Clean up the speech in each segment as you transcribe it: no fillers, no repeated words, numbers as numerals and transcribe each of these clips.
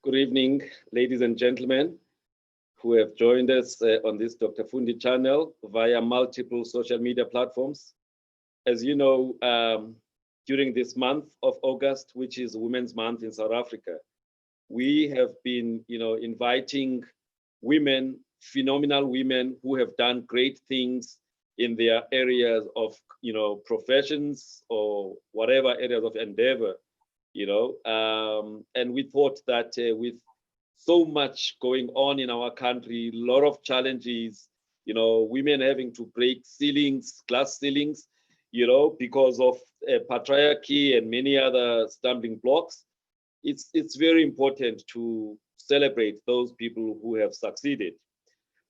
Good evening, ladies and gentlemen who have joined us on this Dr. Fundi channel via multiple social media platforms. As you know, during this month of August, which is Women's Month in South Africa, we have been, inviting women, phenomenal women who have done great things in their areas of, professions or whatever areas of endeavor, and we thought that with so much going on in our country, a lot of challenges, women having to break ceilings, glass ceilings, because of patriarchy and many other stumbling blocks. It's very important to celebrate those people who have succeeded.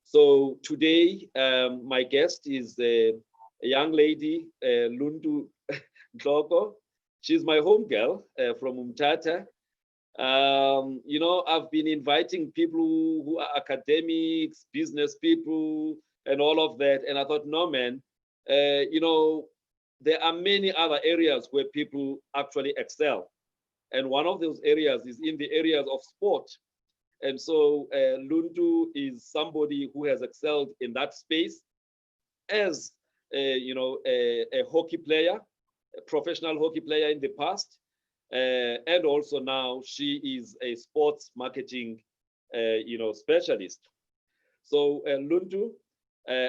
So today, my guest is a young lady, Luntu Ntloko. She's my home girl from Umtata. I've been inviting people who are academics, business people, and all of that. And I thought, no, man, there are many other areas where people actually excel. And one of those areas is in the areas of sport. And so Luntu is somebody who has excelled in that space as, a hockey player, a professional hockey player in the past. And also now she is a sports marketing, specialist. So Luntu,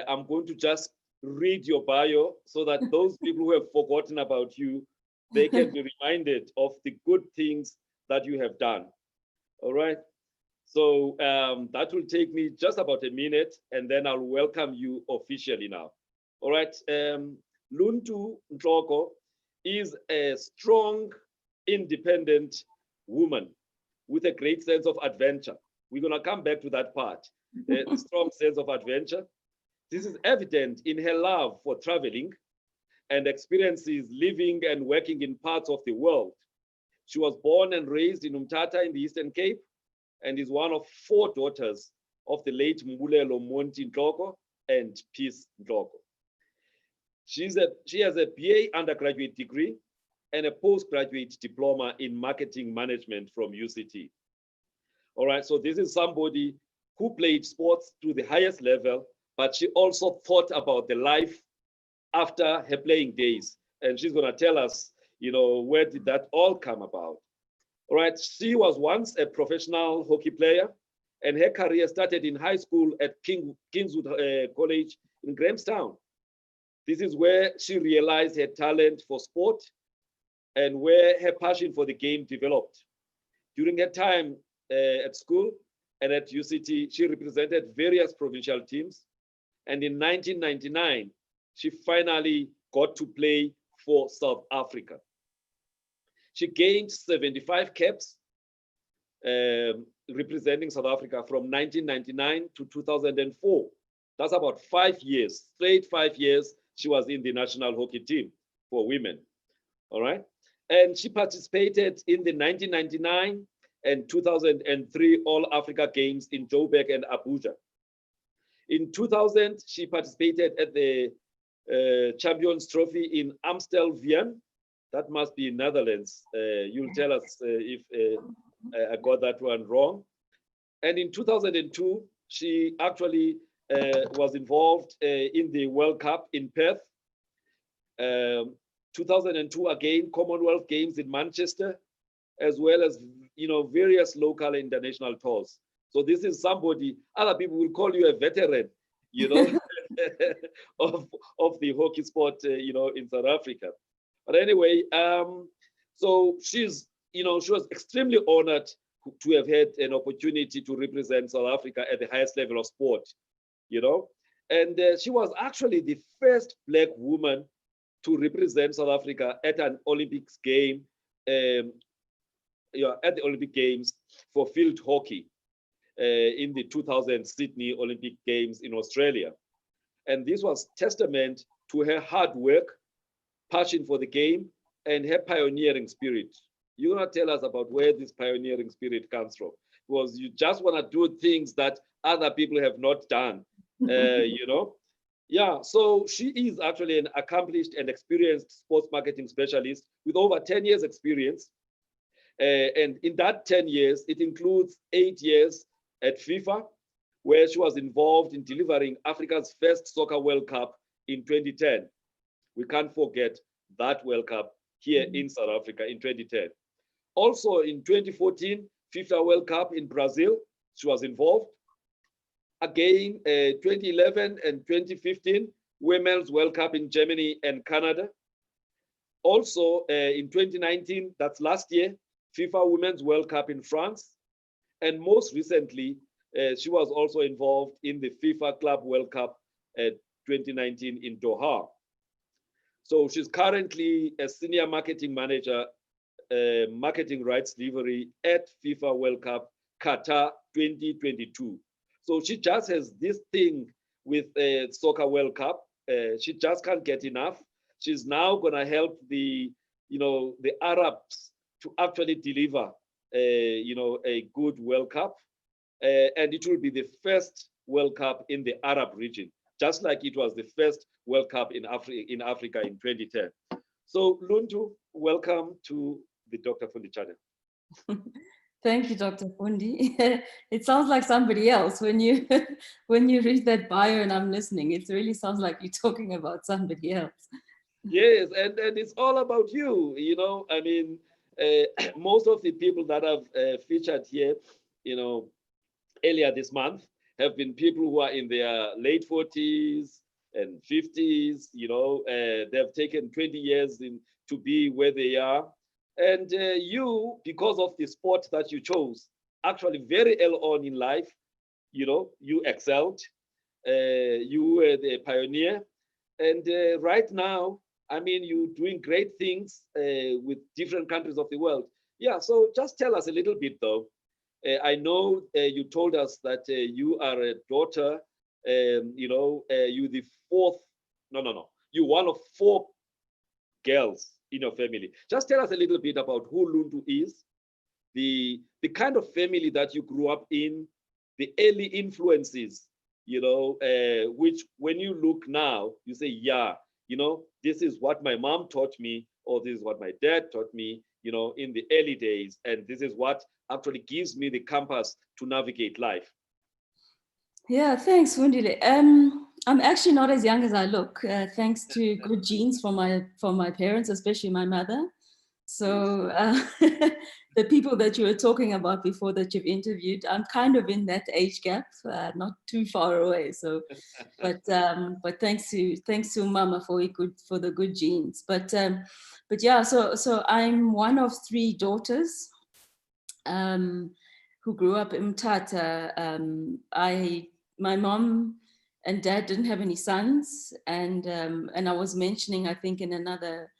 I'm going to just read your bio so that those people who have forgotten about you, they can be reminded of the good things that you have done. All right. So that will take me just about a minute, and then I'll welcome you officially now. All right. Luntu Ntloko is a strong, independent woman with a great sense of adventure. We're going to come back to that part, the strong sense of adventure. This is evident in her love for traveling and experiences living and working in parts of the world. She was born and raised in Umtata in the Eastern Cape and is one of 4 daughters of the late Mbulelo Monti Ntloko and Peace Ntloko. She has a BA undergraduate degree and a postgraduate diploma in marketing management from UCT. All right, so this is somebody who played sports to the highest level, but she also thought about the life after her playing days. And she's gonna tell us, where did that all come about? All right, she was once a professional hockey player, and her career started in high school at Kingswood College in Grahamstown. This is where she realized her talent for sport and where her passion for the game developed. During her time at school and at UCT, she represented various provincial teams. And in 1999, she finally got to play for South Africa. She gained 75 caps representing South Africa from 1999 to 2004. That's about 5 years, straight 5 years, she was in the national hockey team for women, all right? And she participated in the 1999 and 2003 All Africa Games in Joburg and Abuja. In 2000, she participated at the Champions Trophy in Amstelveen. That must be in Netherlands. You'll tell us if I got that one wrong. And in 2002, she actually was involved in the World Cup in Perth. 2002 again, Commonwealth Games in Manchester, as well as various local and international tours. So this is somebody, other people will call you a veteran, of the hockey sport, in South Africa. But anyway, so she was extremely honored to have had an opportunity to represent South Africa at the highest level of sport, and she was actually the first Black woman to represent South Africa at an Olympics game, at the Olympic Games for field hockey in the 2000 Sydney Olympic Games in Australia. And this was testament to her hard work, passion for the game, and her pioneering spirit. You're gonna tell us about where this pioneering spirit comes from, because you just wanna do things that other people have not done, Yeah, so she is actually an accomplished and experienced sports marketing specialist with over 10 years experience. And in that 10 years, it includes 8 years at FIFA, where she was involved in delivering Africa's first Soccer World Cup in 2010. We can't forget that World Cup here in South Africa in 2010. Also in 2014, FIFA World Cup in Brazil, she was involved. Again, 2011 and 2015, Women's World Cup in Germany and Canada. Also in 2019, that's last year, FIFA Women's World Cup in France. And most recently, she was also involved in the FIFA Club World Cup 2019 in Doha. So she's currently a senior marketing manager, marketing rights delivery at FIFA World Cup Qatar 2022. So she just has this thing with Soccer World Cup. She just can't get enough. She's now going to help the Arabs to actually deliver, a good World Cup, and it will be the first World Cup in the Arab region, just like it was the first World Cup in Africa in 2010. So Luntu, welcome to the Dr. Fundi channel. Thank you, Dr. Fundi. It sounds like somebody else when you read that bio and I'm listening. It really sounds like you're talking about somebody else. Yes, and it's all about you. I mean, most of the people that I've featured here, earlier this month have been people who are in their late 40s and 50s. They've taken 20 years to be where they are. And you, because of the sport that you chose, actually very early on in life, you excelled. You were the pioneer. And right now, I mean, you're doing great things with different countries of the world. Yeah, so just tell us a little bit, though. I know you told us that you are a daughter. You're the fourth. No. You're one of 4 girls in your family. Just tell us a little bit about who Luntu is, the kind of family that you grew up in, the early influences, which when you look now, you say, yeah, this is what my mom taught me, or this is what my dad taught me, in the early days. And this is what actually gives me the compass to navigate life. Yeah, thanks, Fundi. I'm actually not as young as I look, thanks to good genes from my parents, especially my mother. So the people that you were talking about before that you've interviewed, I'm kind of in that age gap, not too far away. So, but thanks to Mama for the good genes. But yeah, so I'm one of 3 daughters who grew up in Mthatha. My mom and dad didn't have any sons, and I was mentioning, I think in another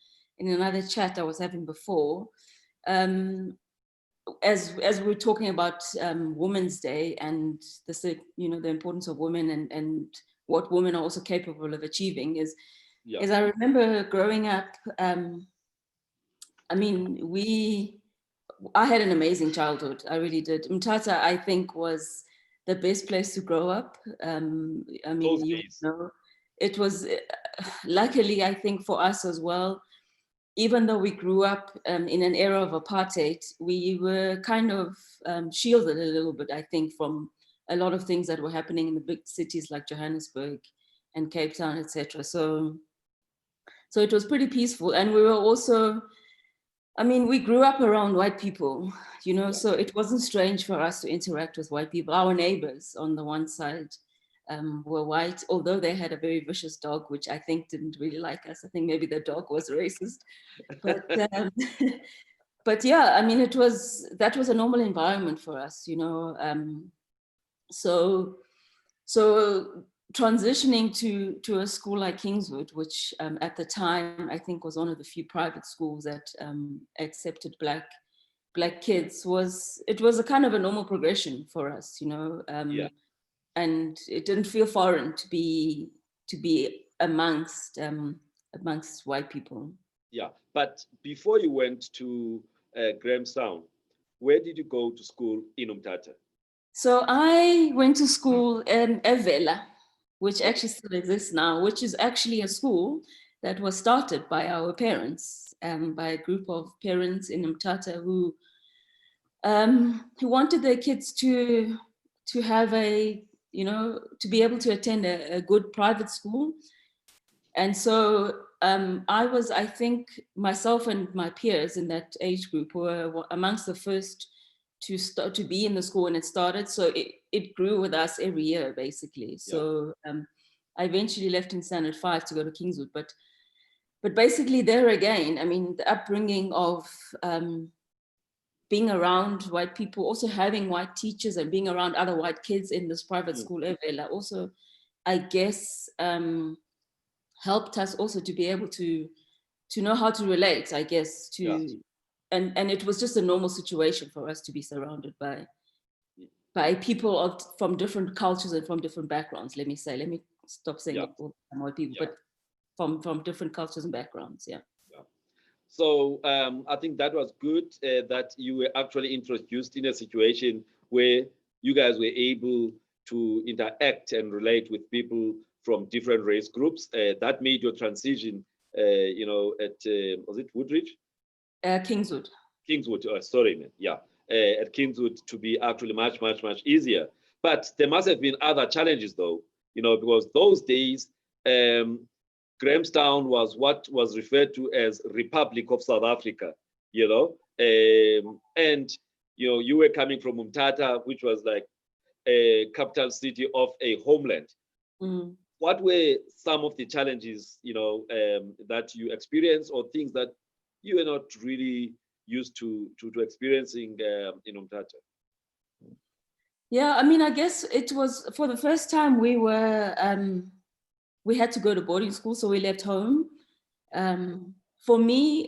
chat I was having before, as we were talking about Women's Day and the importance of women and what women are also capable of achieving is I remember growing up. I mean, I had an amazing childhood. I really did. Mthatha, I think, was the best place to grow up. I mean, it was luckily, I think, for us as well. Even though we grew up in an era of apartheid, we were kind of shielded a little bit, I think, from a lot of things that were happening in the big cities like Johannesburg and Cape Town, etc. So it was pretty peaceful, and we were also. I mean, we grew up around white people, so it wasn't strange for us to interact with white people. Our neighbors on the one side were white, although they had a very vicious dog, which I think didn't really like us. I think maybe the dog was racist. But but yeah, I mean, that was a normal environment for us, So transitioning to a school like Kingswood, which at the time I think was one of the few private schools that accepted black kids, was a kind of a normal progression for us, and it didn't feel foreign to be amongst white people. Yeah, but before you went to Grahamstown, where did you go to school in Mthatha? So I went to school in Evela, which actually still exists now, which is actually a school that was started by our parents, by a group of parents in Mthatha who who wanted their kids to have a, to be able to attend a good private school. And so I think myself and my peers in that age group were amongst the first to be in the school when it started. So it grew with us every year, basically. So I eventually left in Standard 5 to go to Kingswood. But basically there again, I mean, the upbringing of being around white people, also having white teachers and being around other white kids in this private school, also, I guess, helped us also to be able to know how to relate, I guess, and it was just a normal situation for us to be surrounded by people from different cultures and from different backgrounds. Let me stop saying all white people, but from different cultures and backgrounds. So I think that was good that you were actually introduced in a situation where you guys were able to interact and relate with people from different race groups. That made your transition, at was it Woodridge? Kingswood. Kingswood, sorry, man. Yeah, at Kingswood to be actually much, much, much easier. But there must have been other challenges, though, because those days, Grahamstown was what was referred to as Republic of South Africa, and you were coming from Umtata, which was like a capital city of a homeland. Mm. What were some of the challenges, that you experienced, or things that you were not really used to experiencing in Umtata? Yeah, I mean, I guess it was for the first time we had to go to boarding school, so we left home. For me,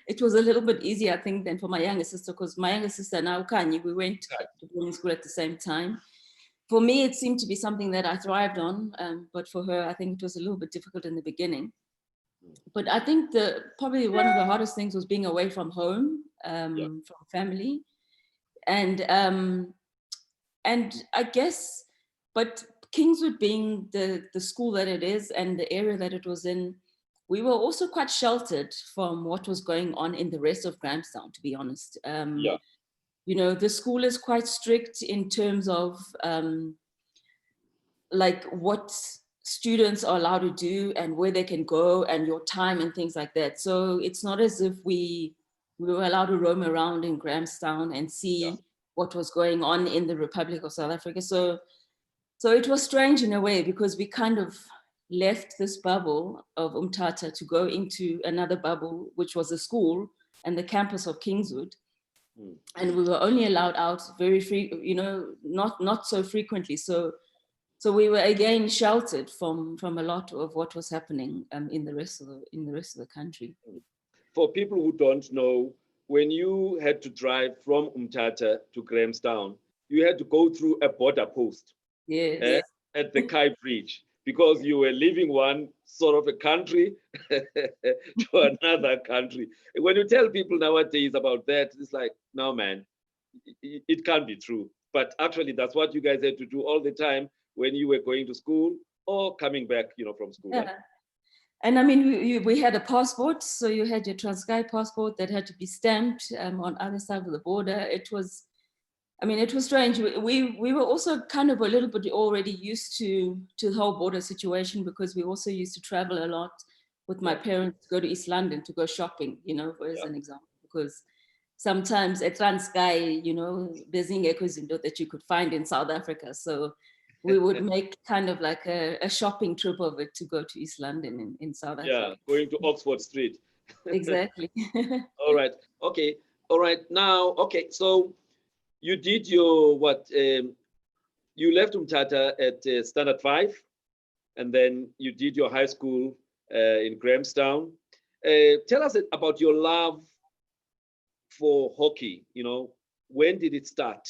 it was a little bit easier, I think, than for my younger sister, because my younger sister and I, Kanye, we went to boarding school at the same time. For me, it seemed to be something that I thrived on, but for her, I think it was a little bit difficult in the beginning. But I think probably one of the hardest things was being away from home, from family, and I guess, but Kingswood being the school that it is and the area that it was in, we were also quite sheltered from what was going on in the rest of Grahamstown, to be honest. The school is quite strict in terms of like what students are allowed to do and where they can go and your time and things like that. So it's not as if we were allowed to roam around in Grahamstown and see what was going on in the Republic of South Africa. So it was strange in a way, because we kind of left this bubble of Umtata to go into another bubble, which was the school and the campus of Kingswood. And we were only allowed out very not so frequently. So we were again sheltered from a lot of what was happening in the rest of the country. For people who don't know, when you had to drive from Umtata to Grahamstown, you had to go through a border post at the Kai Bridge, because you were leaving one sort of a country to another country. When you tell people nowadays about that, it's like, no, man, it can't be true. But actually, that's what you guys had to do all the time when you were going to school or coming back, from school. Yeah. Right? And I mean, we had a passport, so you had your Transkei passport that had to be stamped on either side of the border. It was strange. We were also kind of a little bit already used to the whole border situation, because we also used to travel a lot with my parents to go to East London to go shopping, as an example, because sometimes at Transkei, there's ingekho that you could find in South Africa. So we would make kind of like a shopping trip of it to go to East London in South Africa. Yeah, going to Oxford Street. Exactly. All right. Okay. All right. Now, okay. So you did your you left Umtata at Standard 5, and then you did your high school in Grahamstown. Tell us about your love for hockey. When did it start?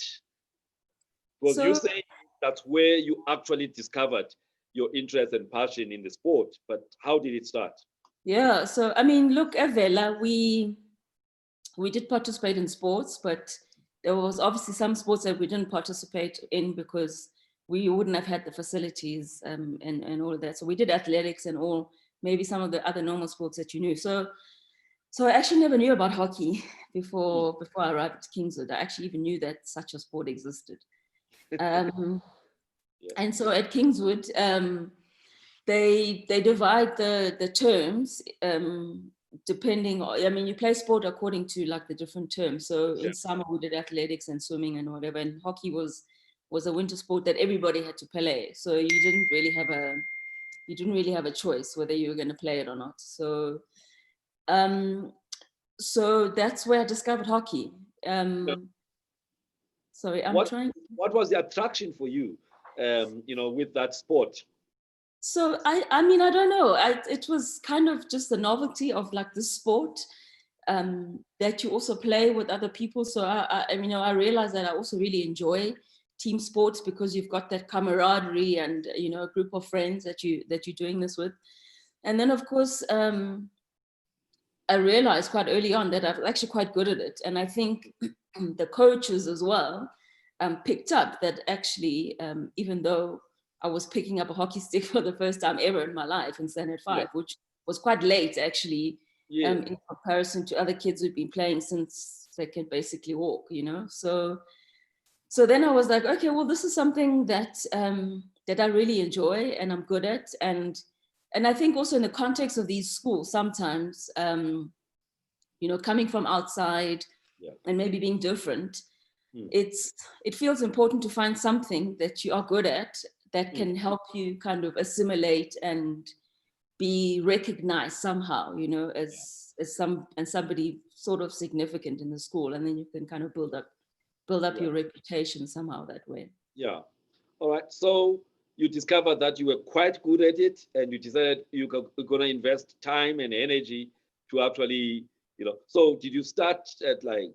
Because you say that's where you actually discovered your interest and passion in the sport, but how did it start? Yeah, so I mean, look, at Vela, we did participate in sports, but there was obviously some sports that we didn't participate in because we wouldn't have had the facilities and all of that. So we did athletics and maybe some of the other normal sports that you knew. So So I actually never knew about hockey before I arrived at Kingswood. I actually even knew that such a sport existed. And so at Kingswood, they divide the terms depending on, I mean, you play sport according to like the different terms. So in summer we did athletics and swimming and whatever, and hockey was a winter sport that everybody had to play. So you didn't really have a choice whether you were going to play it or not. So so that's where I discovered hockey. Sorry, what was the attraction for you, with that sport? So I mean, I don't know. It was kind of just the novelty of like the sport that you also play with other people. So I realized that I also really enjoy team sports because you've got that camaraderie and a group of friends that you're doing this with. And then of course I realized quite early on that I was actually quite good at it. And I think the coaches as well picked up that actually even though I was picking up a hockey stick for the first time ever in my life in standard 5, which was quite late actually, in comparison to other kids who'd been playing since they can basically walk, So then I was like, okay, well, this is something that that I really enjoy and I'm good at. And I think also in the context of these schools, sometimes, coming from outside and maybe being different, it feels important to find something that you are good at that can help you kind of assimilate and be recognized somehow, as somebody sort of significant in the school, and then you can kind of build up your reputation somehow that way. Yeah. All right. So you discovered that you were quite good at it, and you decided you're going to invest time and energy to actually, So did you start at like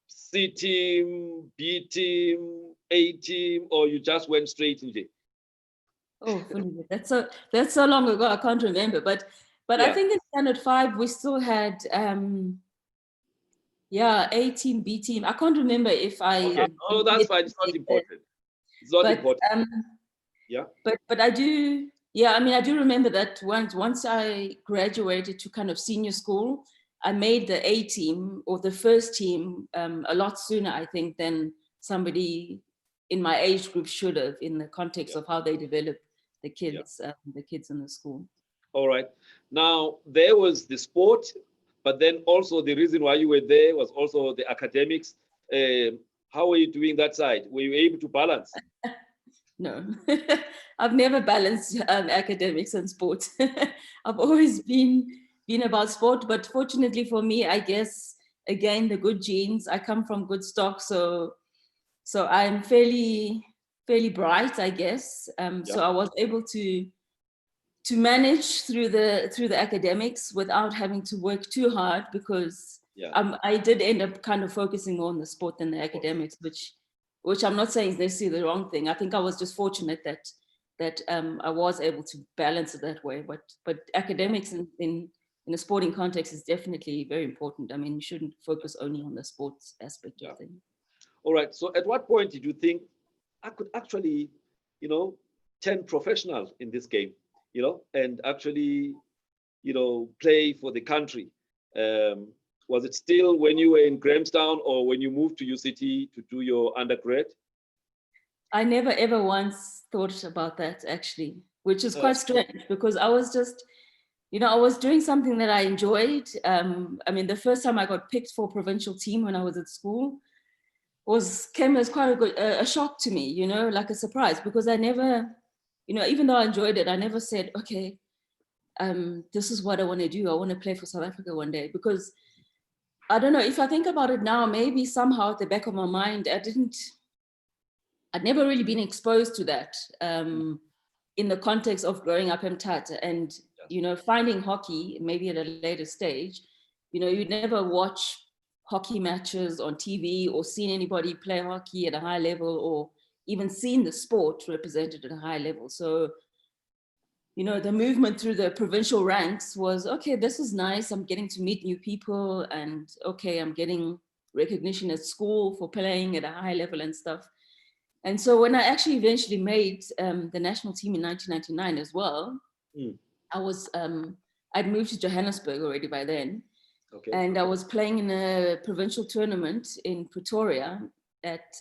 C team, B team, A team, or you just went straight into it? Oh, Fundi, that's so long ago. I can't remember, but I think in standard 5 we still had A team, B team. I can't remember if I. Okay. Oh, that's fine. It's not important. It's not important. But I do. Yeah, I mean, I do remember that once I graduated to kind of senior school, I made the A team or the first team a lot sooner, I think, than somebody in my age group should have, in the context of how they develop the kids in the school. All right. Now, there was the sport, but then also the reason why you were there was also the academics. How were you doing that side? Were you able to balance? No, I've never balanced academics and sport. I've always been about sport, but fortunately for me, I guess, again, the good genes, I come from good stock. So I'm fairly bright, I guess. So I was able to manage through the academics without having to work too hard, because I did end up kind of focusing more on the sport than the academics, which I'm not saying is necessarily the wrong thing. I think I was just fortunate that I was able to balance it that way. But academics in a sporting context is definitely very important. I mean, you shouldn't focus only on the sports aspect of things. All right. So at what point did you think I could actually, turn professional in this game, and actually, play for the country? Was it still when you were in Grahamstown or when you moved to UCT to do your undergrad? I never ever once thought about that, actually, which is quite strange, because I was just, I was doing something that I enjoyed. I mean, the first time I got picked for provincial team when I was at school came as quite a shock to me, like a surprise, because I never, even though I enjoyed it, I never said, okay, this is what I want to do. I want to play for South Africa one day, because I don't know, if I think about it now, maybe somehow at the back of my mind, I'd never really been exposed to that in the context of growing up in Mthatha, and, finding hockey maybe at a later stage, you'd never watch hockey matches on TV or seen anybody play hockey at a high level, or even seen the sport represented at a high level. So, the movement through the provincial ranks was, okay, this is nice. I'm getting to meet new people, and okay, I'm getting recognition at school for playing at a high level and stuff. And so when I actually eventually made the national team in 1999 as well, I I'd moved to Johannesburg already by then. Okay. And I was playing in a provincial tournament in Pretoria at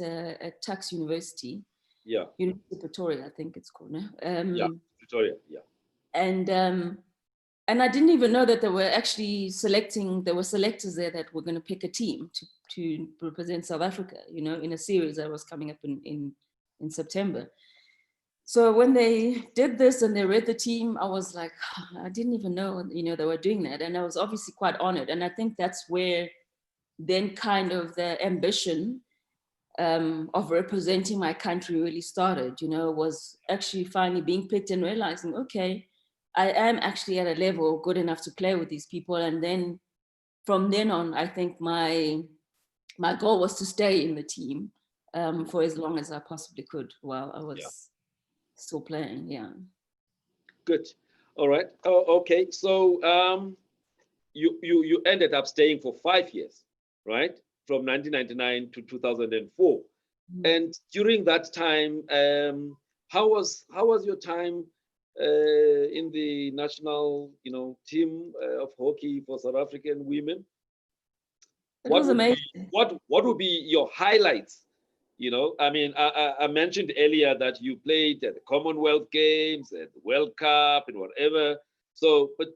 Tuks University. Yeah. University of Pretoria, I think it's called now. Yeah, Pretoria, yeah. And I didn't even know that they were actually there were selectors there that were going to pick a team to represent South Africa, in a series that was coming up in September. So when they did this and they read the team, I was like, I didn't even know, they were doing that. And I was obviously quite honored. And I think that's where then kind of the ambition of representing my country really started, was actually finally being picked and realizing, okay, I am actually at a level good enough to play with these people. And then from then on, I think my goal was to stay in the team for as long as I possibly could while I was still playing. Yeah. Good. All right. Oh, okay. So you ended up staying for 5 years, right? From 1999 to 2004. Mm-hmm. And during that time, how was your time in the national, team of hockey for South African women? It was amazing. What would be your highlights? I mean, I mentioned earlier that you played at the Commonwealth Games, at the World Cup, and whatever. So, but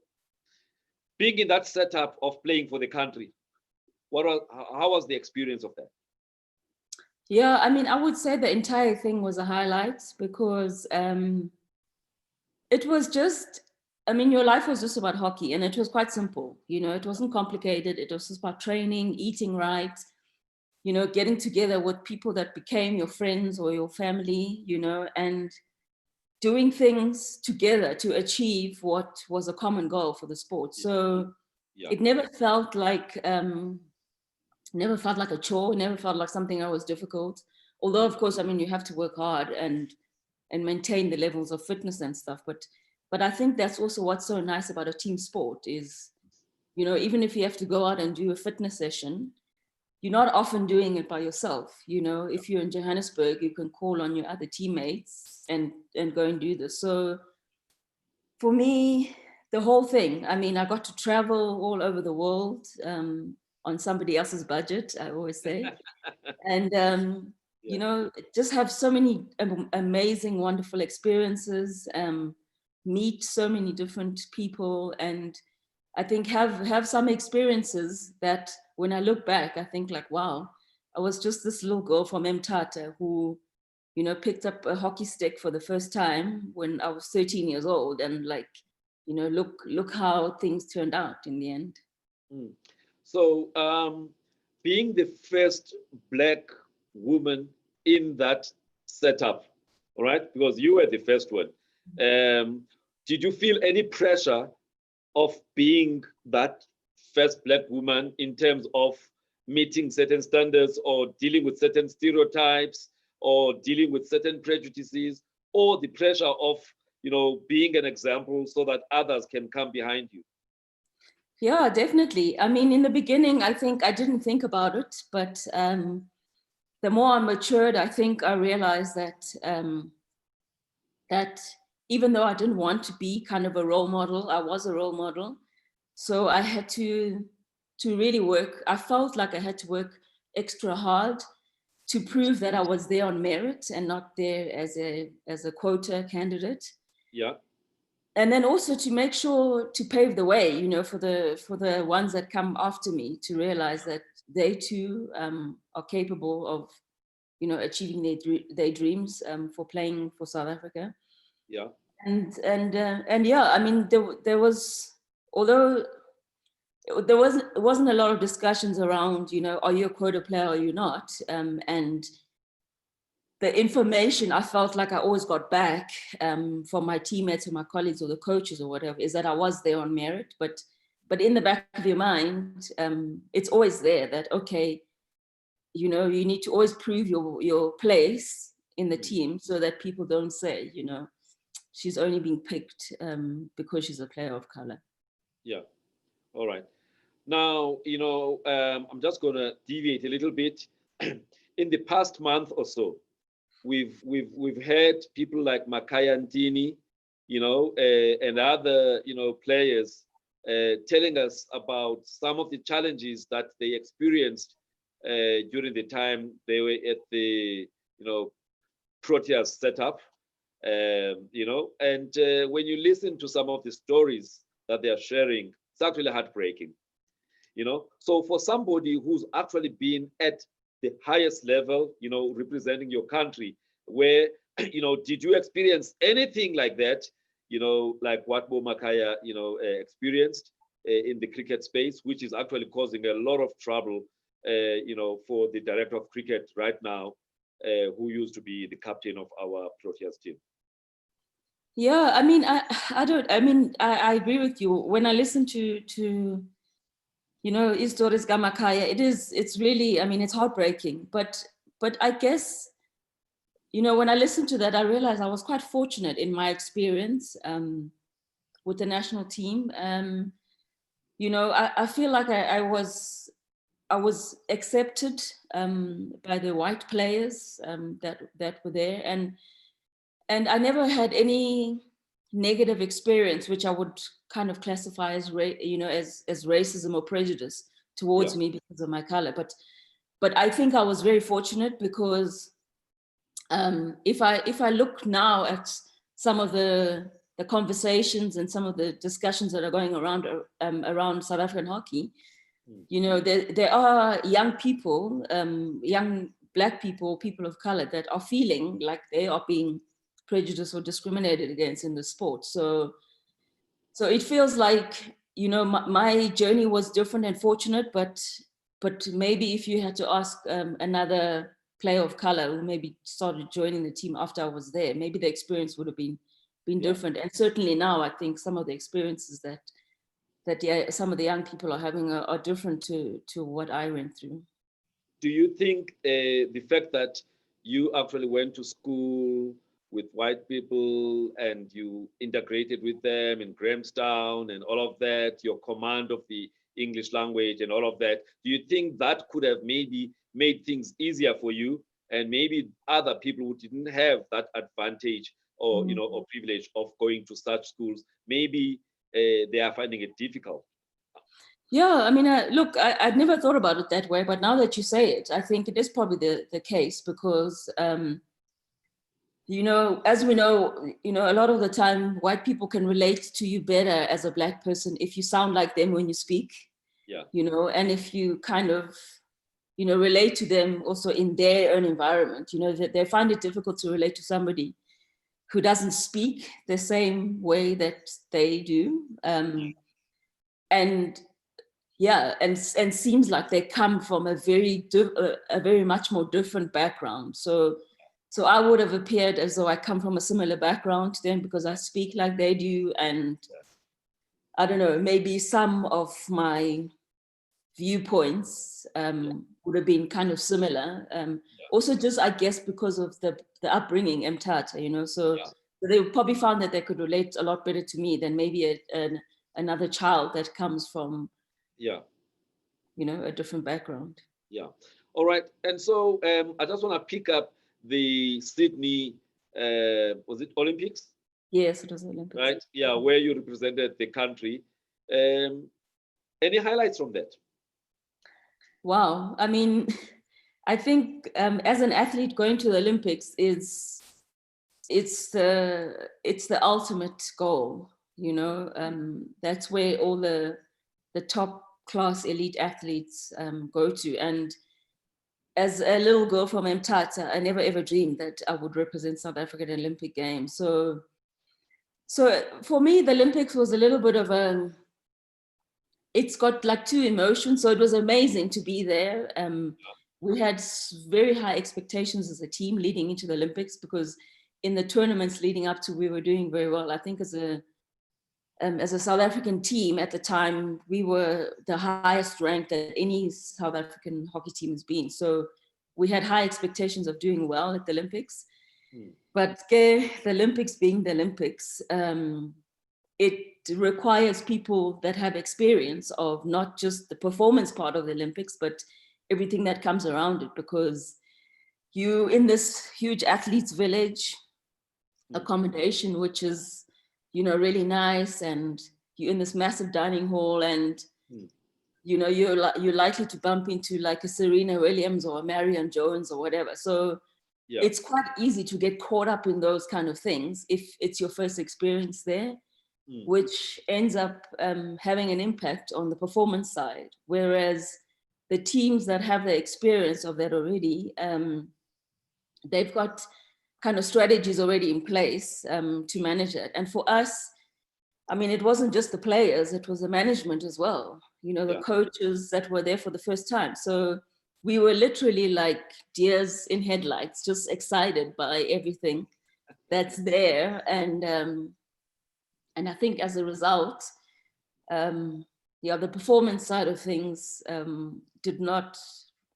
being in that setup of playing for the country, how was the experience of that? Yeah, I mean, I would say the entire thing was a highlight because it was just, I mean, your life was just about hockey and it was quite simple. It wasn't complicated. It was just about training, eating right, getting together with people that became your friends or your family, and doing things together to achieve what was a common goal for the sport. So it never felt like a chore, never felt like something that was difficult. Although, of course, I mean, you have to work hard and maintain the levels of fitness and stuff. But I think that's also what's so nice about a team sport is, even if you have to go out and do a fitness session, you're not often doing it by yourself. If you're in Johannesburg, you can call on your other teammates and go and do this. So for me, the whole thing, I mean, I got to travel all over the world on somebody else's budget, I always say. And, just have so many amazing, wonderful experiences, meet so many different people, and I think have some experiences that when I look back, I think like, wow, I was just this little girl from Mthatha who, picked up a hockey stick for the first time when I was 13 years old. And like, look how things turned out in the end. Mm. So being the first Black woman in that setup, all right, because you were the first one, did you feel any pressure of being that first Black woman in terms of meeting certain standards or dealing with certain stereotypes or dealing with certain prejudices, or the pressure of being an example so that others can come behind you? Yeah, definitely. I mean, in the beginning, I think I didn't think about it, but the more I matured, I think I realized that even though I didn't want to be kind of a role model, I was a role model. So I had to really work. I felt like I had to work extra hard to prove that I was there on merit and not there as a quota candidate. Yeah. And then also to make sure to pave the way, for the ones that come after me, to realize that they too are capable of, achieving their dreams for playing for South Africa. Yeah. And yeah, I mean, there was, although there wasn't a lot of discussions around, are you a quota player or are you not? And the information I felt like I always got back from my teammates or my colleagues or the coaches or whatever is that I was there on merit. But in the back of your mind, it's always there that, okay, you need to always prove your place in the team so that people don't say, she's only being picked because she's a player of color. Yeah. All right. Now, I'm just going to deviate a little bit. In the past month or so, we've heard people like Makaya Ntini, and other, players telling us about some of the challenges that they experienced during the time they were at the, Proteas setup, and when you listen to some of the stories that they are sharing, it's actually heartbreaking, So for somebody who's actually been at the highest level, representing your country, where, did you experience anything like that, like what Bo Makaya, experienced in the cricket space, which is actually causing a lot of trouble, for the director of cricket right now, who used to be the captain of our Proteas team? Yeah, I mean, I agree with you. When I listen to Isdoris Gamakaya, it's really, I mean, it's heartbreaking. But I guess, when I listened to that, I realized I was quite fortunate in my experience with the national team. I feel like I was accepted by the white players that were there, and I never had any negative experience, which I would kind of classify as as racism or prejudice towards me because of my color. But I think I was very fortunate because if I look now at some of the conversations and some of the discussions that are going around South African hockey, there are young people, young Black people, people of color that are feeling like they are being prejudiced or discriminated against in the sport. So it feels like, my journey was different and fortunate, but maybe if you had to ask another player of color who maybe started joining the team after I was there, maybe the experience would have been different. And certainly now I think some of the experiences that some of the young people are having are different to what I went through. Do you think the fact that you actually went to school with white people and you integrated with them in Grahamstown and all of that, your command of the English language and all of that, do you think that could have maybe made things easier for you, and maybe other people who didn't have that advantage or or privilege of going to such schools, maybe they are finding it difficult? Yeah, I mean, look, I'd never thought about it that way, but now that you say it, I think it is probably the case because, as we know, a lot of the time, white people can relate to you better as a Black person if you sound like them when you speak. Yeah. And if you kind of, relate to them also in their own environment, they find it difficult to relate to somebody who doesn't speak the same way that they do. And yeah, and seems like they come from a very much more different background. So I would have appeared as though I come from a similar background to them because I speak like they do, and I don't know, maybe some of my viewpoints would have been kind of similar. Also, just I guess because of the upbringing, Mthatha, so they probably found that they could relate a lot better to me than maybe another child that comes from a different background. Yeah. All right. And so I just want to pick up the Sydney, was it Olympics? Yes, it was Olympics. Right. Yeah, where you represented the country. Any highlights from that? Wow. I mean, I think as an athlete, going to the Olympics it's the ultimate goal. That's where all the top class elite athletes go to. And as a little girl from Mthatha, I never ever dreamed that I would represent South Africa at Olympic Games. So for me, the Olympics was a little bit of it's got like two emotions. So it was amazing to be there. We had very high expectations as a team leading into the Olympics because in the tournaments leading up to, we were doing very well. I think as a South African team at the time, we were the highest ranked that any South African hockey team has been. So we had high expectations of doing well at the Olympics. But the Olympics being the Olympics, it requires people that have experience of not just the performance part of the Olympics, but everything that comes around it, because you in this huge athletes village accommodation, which is, really nice, and you're in this massive dining hall, and you know, you're likely to bump into like a Serena Williams or a Marion Jones or whatever. So it's quite easy to get caught up in those kind of things if it's your first experience there, which ends up having an impact on the performance side. Whereas the teams that have the experience of that already, they've got kind of strategies already in place to manage it. And for us, I mean, it wasn't just the players, it was the management as well. You know, the coaches that were there for the first time. So we were literally like deers in headlights, just excited by everything that's there. And I think as a result, the performance side of things did not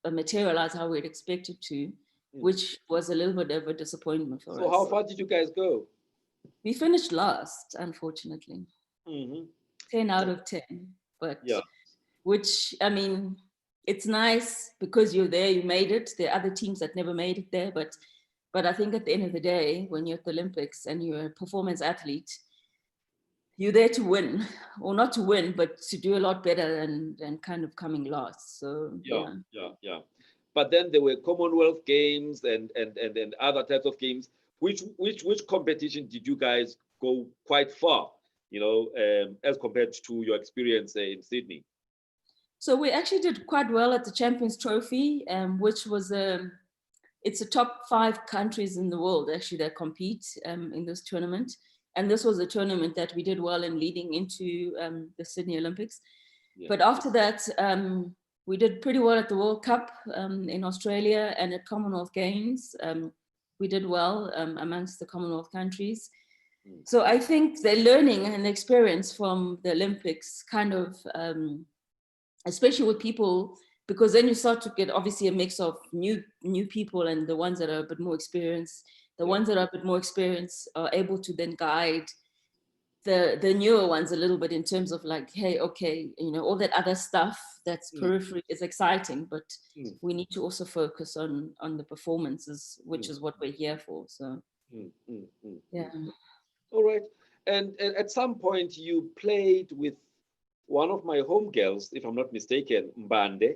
materialize how we'd expected to, which was a little bit of a disappointment for us. So how far did you guys go? We finished last, unfortunately. 10 out of 10, but which, I mean, it's nice because you're there, you made it. There are other teams that never made it there, but I think at the end of the day, when you're at the Olympics and you're a performance athlete, you're there to win, or not to win, but to do a lot better than kind of coming last. So yeah. But then there were Commonwealth Games and other types of games. Which competition did you guys go quite far, you know, as compared to your experience in Sydney? So we actually did quite well at the Champions Trophy, which was it's a top 5 countries in the world actually that compete in this tournament. And this was a tournament that we did well in leading into the Sydney Olympics. But after that, we did pretty well at the World Cup in Australia and at Commonwealth Games. We did well amongst the Commonwealth countries. So I think the learning and the experience from the Olympics kind of, especially with people, because then you start to get obviously a mix of new people and the ones that are a bit more experienced. The ones that are a bit more experienced are able to then guide the newer ones a little bit in terms of like, hey, okay, you know, all that other stuff that's periphery is exciting, but we need to also focus on the performances, which is what we're here for. So yeah. All right. And at some point you played with one of my home girls, if I'm not mistaken, Mbande.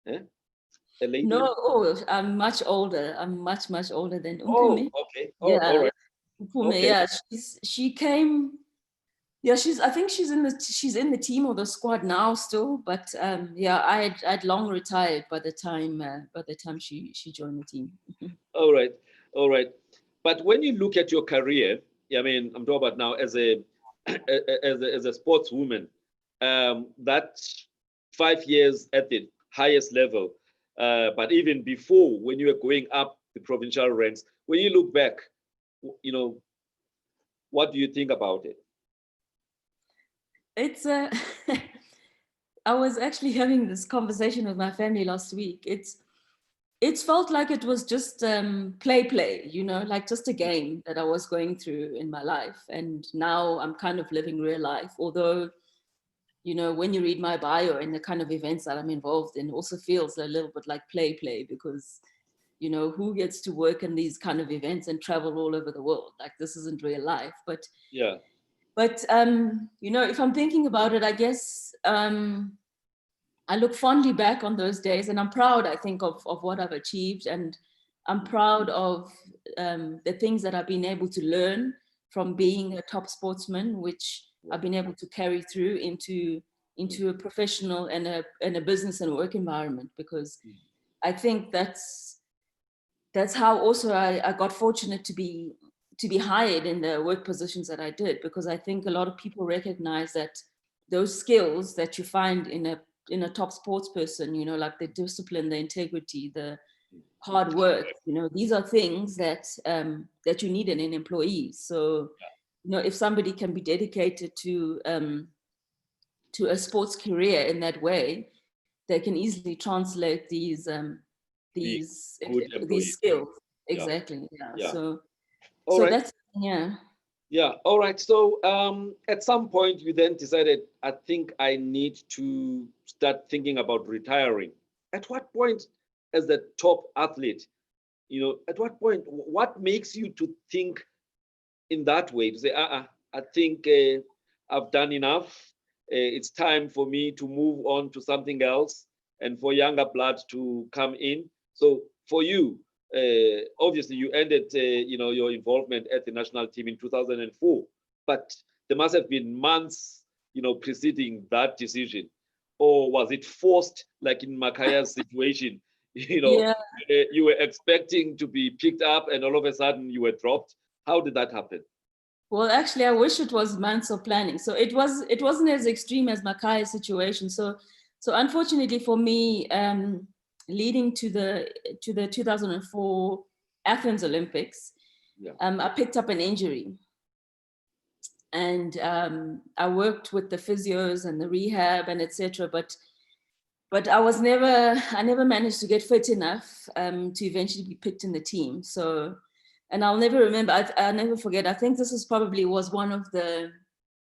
A lady. No, I'm much older. I'm much older than Umpume. Oh, okay. Oh, all right. Umpume, okay. Yeah, she came. Yeah, I think she's in the team or the squad now still. But yeah, I'd long retired by the time she joined the team. All right. But when you look at your career, I mean, I'm talking about now as a sportswoman, that 5 years at the highest level, but even before, when you were going up the provincial ranks, when you look back, you know, what do you think about it? It's I was actually having this conversation with my family last week. It's felt like it was just play, you know, like just a game that I was going through in my life. And now I'm kind of living real life, although, you know, when you read my bio and the kind of events that I'm involved in, it also feels a little bit like play because, you know, who gets to work in these kind of events and travel all over the world? Like, this isn't real life. But yeah. But you know, if I'm thinking about it, I guess I look fondly back on those days, and I'm proud, I think, of what I've achieved, and I'm proud of the things that I've been able to learn from being a top sportsman, which I've been able to carry through into a professional and a business and work environment, because I think that's how also I got fortunate to be hired in the work positions that I did, because I think a lot of people recognize that those skills that you find in a top sports person, you know, like the discipline, the integrity, the hard work, you know, these are things that that you need in an employee. So, you know, if somebody can be dedicated to a sports career in that way, they can easily translate these skills. Exactly. Yeah. So right. That's Yeah. All right. So at some point you then decided, I think I need to start thinking about retiring. At what point, as the top athlete, you know, at what point, what makes you to think in that way, to say, I think I've done enough. It's time for me to move on to something else and for younger blood to come in. So for you, obviously you ended, your involvement at the national team in 2004, but there must have been months, preceding that decision. Or was it forced, like in Makaya's situation? Yeah. You were expecting to be picked up and all of a sudden you were dropped. How did that happen? Well, actually, I wish it was months of planning. So it wasn't as extreme as Makaya's situation. So unfortunately for me, leading to the 2004 Athens Olympics, Yeah. I picked up an injury, and I worked with the physios and the rehab and etc. But I never managed to get fit enough to eventually be picked in the team. So, and I'll never remember, I'll never forget, I think this probably was one of the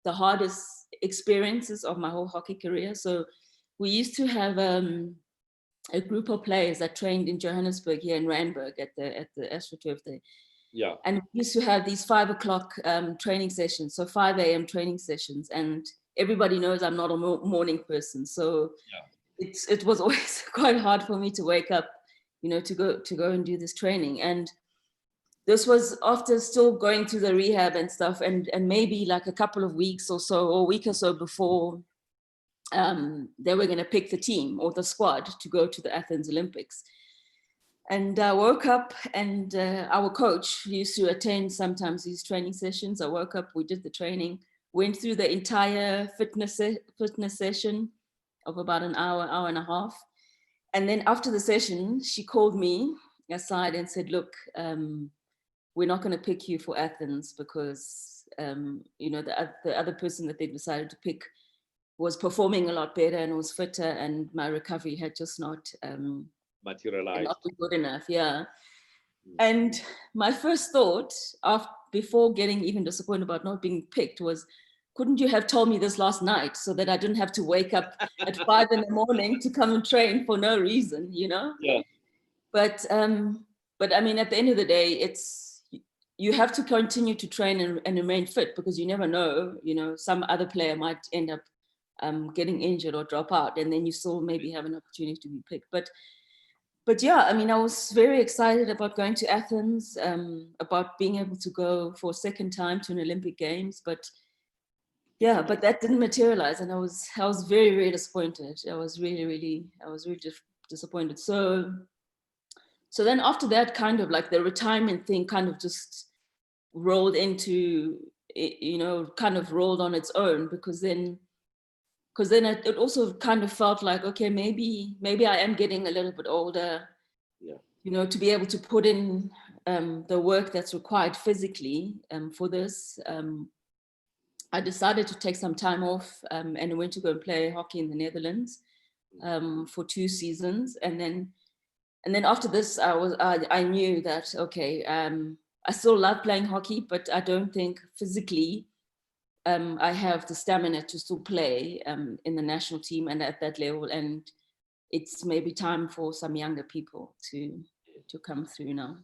hardest experiences of my whole hockey career. So we used to have a group of players that trained in Johannesburg, here in Randburg at the AstroTurf there. Yeah. And we used to have these 5 o'clock training sessions, so 5 a.m. training sessions. And everybody knows I'm not a morning person. So yeah. It was always quite hard for me to wake up, to go and do this training. And this was after still going through the rehab and stuff, and maybe like a couple of weeks or so, or a week or so before they were going to pick the team or the squad to go to the Athens Olympics. And I woke up, and our coach used to attend sometimes these training sessions. I woke up, we did the training, went through the entire fitness session of about an hour and a half. And then after the session, she called me aside and said, look, we're not going to pick you for Athens because, the other person that they decided to pick was performing a lot better and was fitter, and my recovery had just not materialized. Not been good enough, yeah. And my first thought, before getting even disappointed about not being picked, was, couldn't you have told me this last night so that I didn't have to wake up at 5 in the morning to come and train for no reason, Yeah. But I mean, at the end of the day, you have to continue to train and remain fit, because you never know, some other player might end up getting injured or drop out, and then you still maybe have an opportunity to be picked. But yeah, I mean, I was very excited about going to Athens, about being able to go for a second time to an Olympic Games, but that didn't materialize, and I was very, very disappointed. I was really disappointed. So then after that, kind of like the retirement thing kind of just rolled into, kind of rolled on its own, because then it also kind of felt like, okay, maybe I am getting a little bit older, to be able to put in the work that's required physically for this. I decided to take some time off and I went to go and play hockey in the Netherlands for 2 seasons. And then after this, I knew that, okay, I still love playing hockey, but I don't think physically I have the stamina to still play in the national team and at that level. And it's maybe time for some younger people to come through now.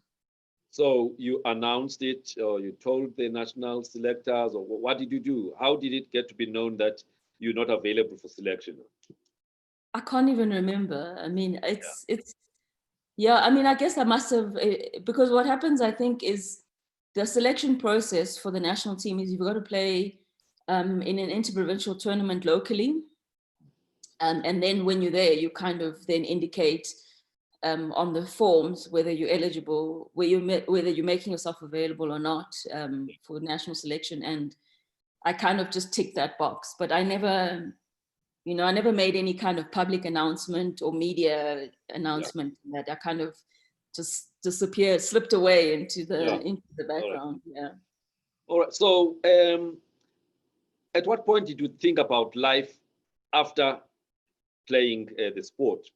So you announced it, or you told the national selectors, or what did you do? How did it get to be known that you're not available for selection? I can't even remember. I mean, I mean, I guess I must have, because what happens, I think, is the selection process for the national team is you've got to play in an interprovincial tournament locally. And then when you're there, you kind of then indicate on the forms whether you're eligible, whether you're making yourself available or not for national selection. And I kind of just ticked that box, but I never made any kind of public announcement or media announcement. That I kind of just disappeared, slipped away into the background. All right. So at what point did you think about life after playing the sport?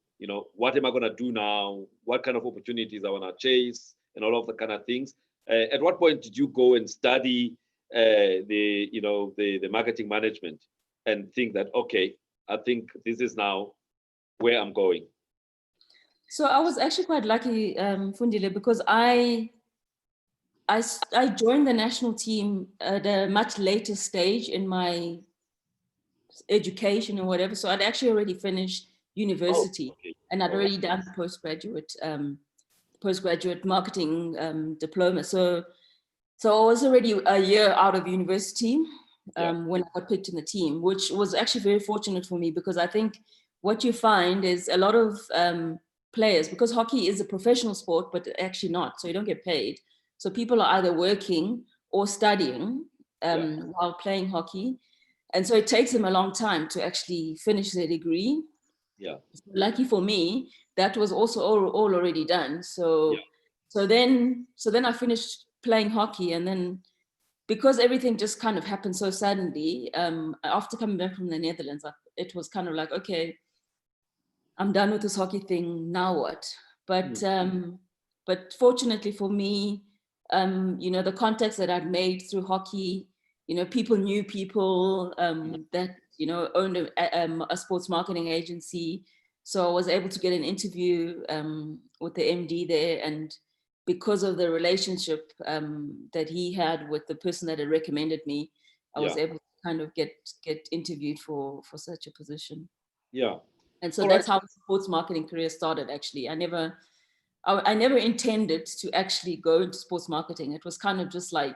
What am I going to do now? What kind of opportunities I want to chase, and all of the kind of things. At what point did you go and study the marketing management and think that, okay, I think this is now where I'm going? So I was actually quite lucky, Fundile, because I joined the national team at a much later stage in my education or whatever. So I'd actually already finished university, okay. and I'd All right. already done postgraduate marketing diploma. So I was already a year out of university when I got picked in the team, which was actually very fortunate for me, because I think what you find is a lot of players, because hockey is a professional sport, but actually not, so you don't get paid. So people are either working or studying while playing hockey. And so it takes them a long time to actually finish their degree. Yeah. Lucky for me, that was also all already done. Yeah. So then I finished playing hockey, and then because everything just kind of happened so suddenly, after coming back from the Netherlands, it was kind of like, okay, I'm done with this hockey thing. Now what? But fortunately for me, the contacts that I'd made through hockey, people knew people that owned a sports marketing agency. So I was able to get an interview with the MD there, and because of the relationship that he had with the person that had recommended me, I was able to kind of get interviewed for such a position. Yeah. And so All that's right. how the sports marketing career started. Actually, I never intended to actually go into sports marketing. It was kind of just like,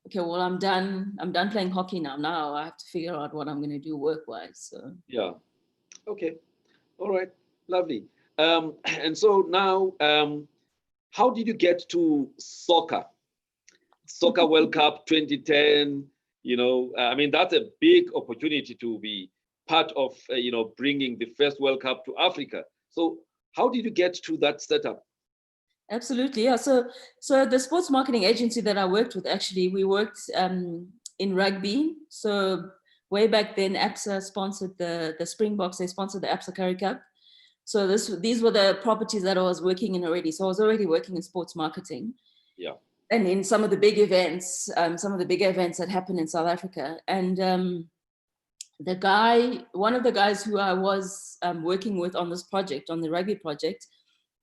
okay, well, I'm done playing hockey now. Now I have to figure out what I'm going to do work-wise. So Yeah. Okay. All right. Lovely. And so now, how did you get to soccer? Soccer World Cup 2010. I mean, that's a big opportunity to be part of, bringing the first World Cup to Africa. So how did you get to that setup? absolutely, yeah. So the sports marketing agency that I worked with, actually, we worked in rugby. So way back then, APSA sponsored the Springboks. They sponsored the APSA Currie Cup. So these were the properties that I was working in already. So I was already working in sports marketing. Yeah. And in some of the big events, some of the bigger events that happen in South Africa. And one of the guys who I was working with on this project, on the rugby project,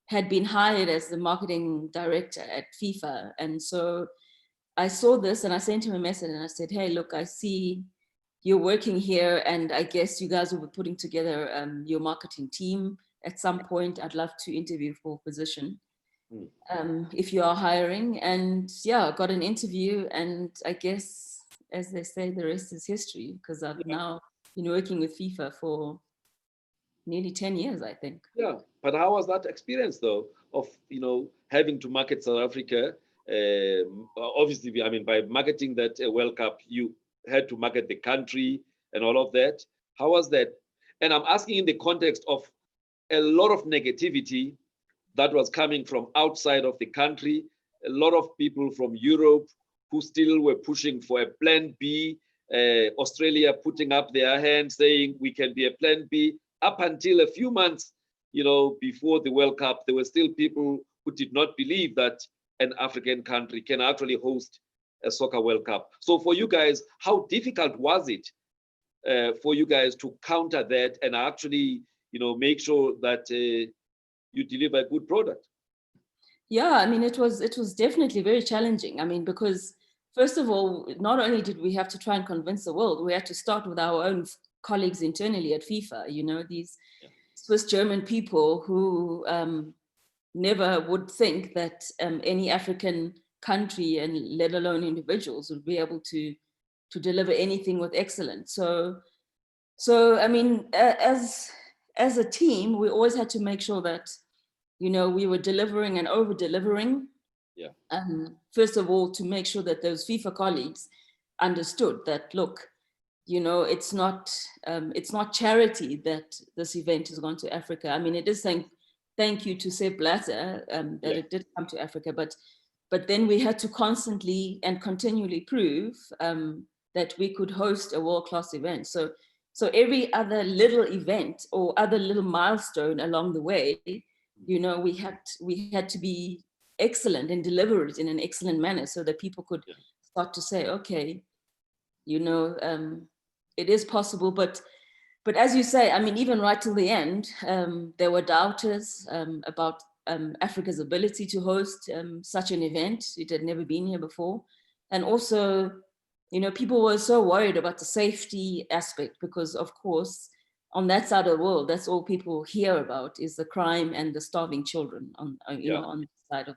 had been hired as the marketing director at FIFA. And so I saw this and I sent him a message and I said, hey, look, I see you're working here, and I guess you guys will be putting together your marketing team at some point. I'd love to interview for a position if you are hiring. And yeah, got an interview, and I guess, as they say, the rest is history, because I've now been working with FIFA for nearly 10 years, I think. Yeah. But how was that experience, though, of, having to market South Africa? Obviously, I mean, by marketing that World Cup, you had to market the country and all of that. How was that? And I'm asking in the context of a lot of negativity that was coming from outside of the country, a lot of people from Europe who still were pushing for a plan B, Australia putting up their hand saying we can be a plan B. Up until a few months, before the World Cup, there were still people who did not believe that an African country can actually host a soccer World Cup. So for you guys, how difficult was it for you guys to counter that and actually, make sure that you deliver a good product? Yeah, I mean, it was definitely very challenging. I mean, because first of all, not only did we have to try and convince the world, we had to start with our own colleagues internally at FIFA. These Swiss German people who never would think that any African country, and let alone individuals, would be able to deliver anything with excellence. So I mean, as a team, we always had to make sure that we were delivering and over delivering. Yeah. First of all, to make sure that those FIFA colleagues understood that, look, it's not charity that this event has gone to Africa. I mean, it is saying thank you to Sepp Blatter that it did come to Africa, but then we had to constantly and continually prove that we could host a world-class event. So every other little event or other little milestone along the way, we had to be excellent and deliver it in an excellent manner, so that people could start to say, okay, it is possible. But as you say, I mean, even right till the end, there were doubters about Africa's ability to host such an event. It had never been here before. And also, people were so worried about the safety aspect because, of course, on that side of the world, that's all people hear about is the crime and the starving children on, on the side of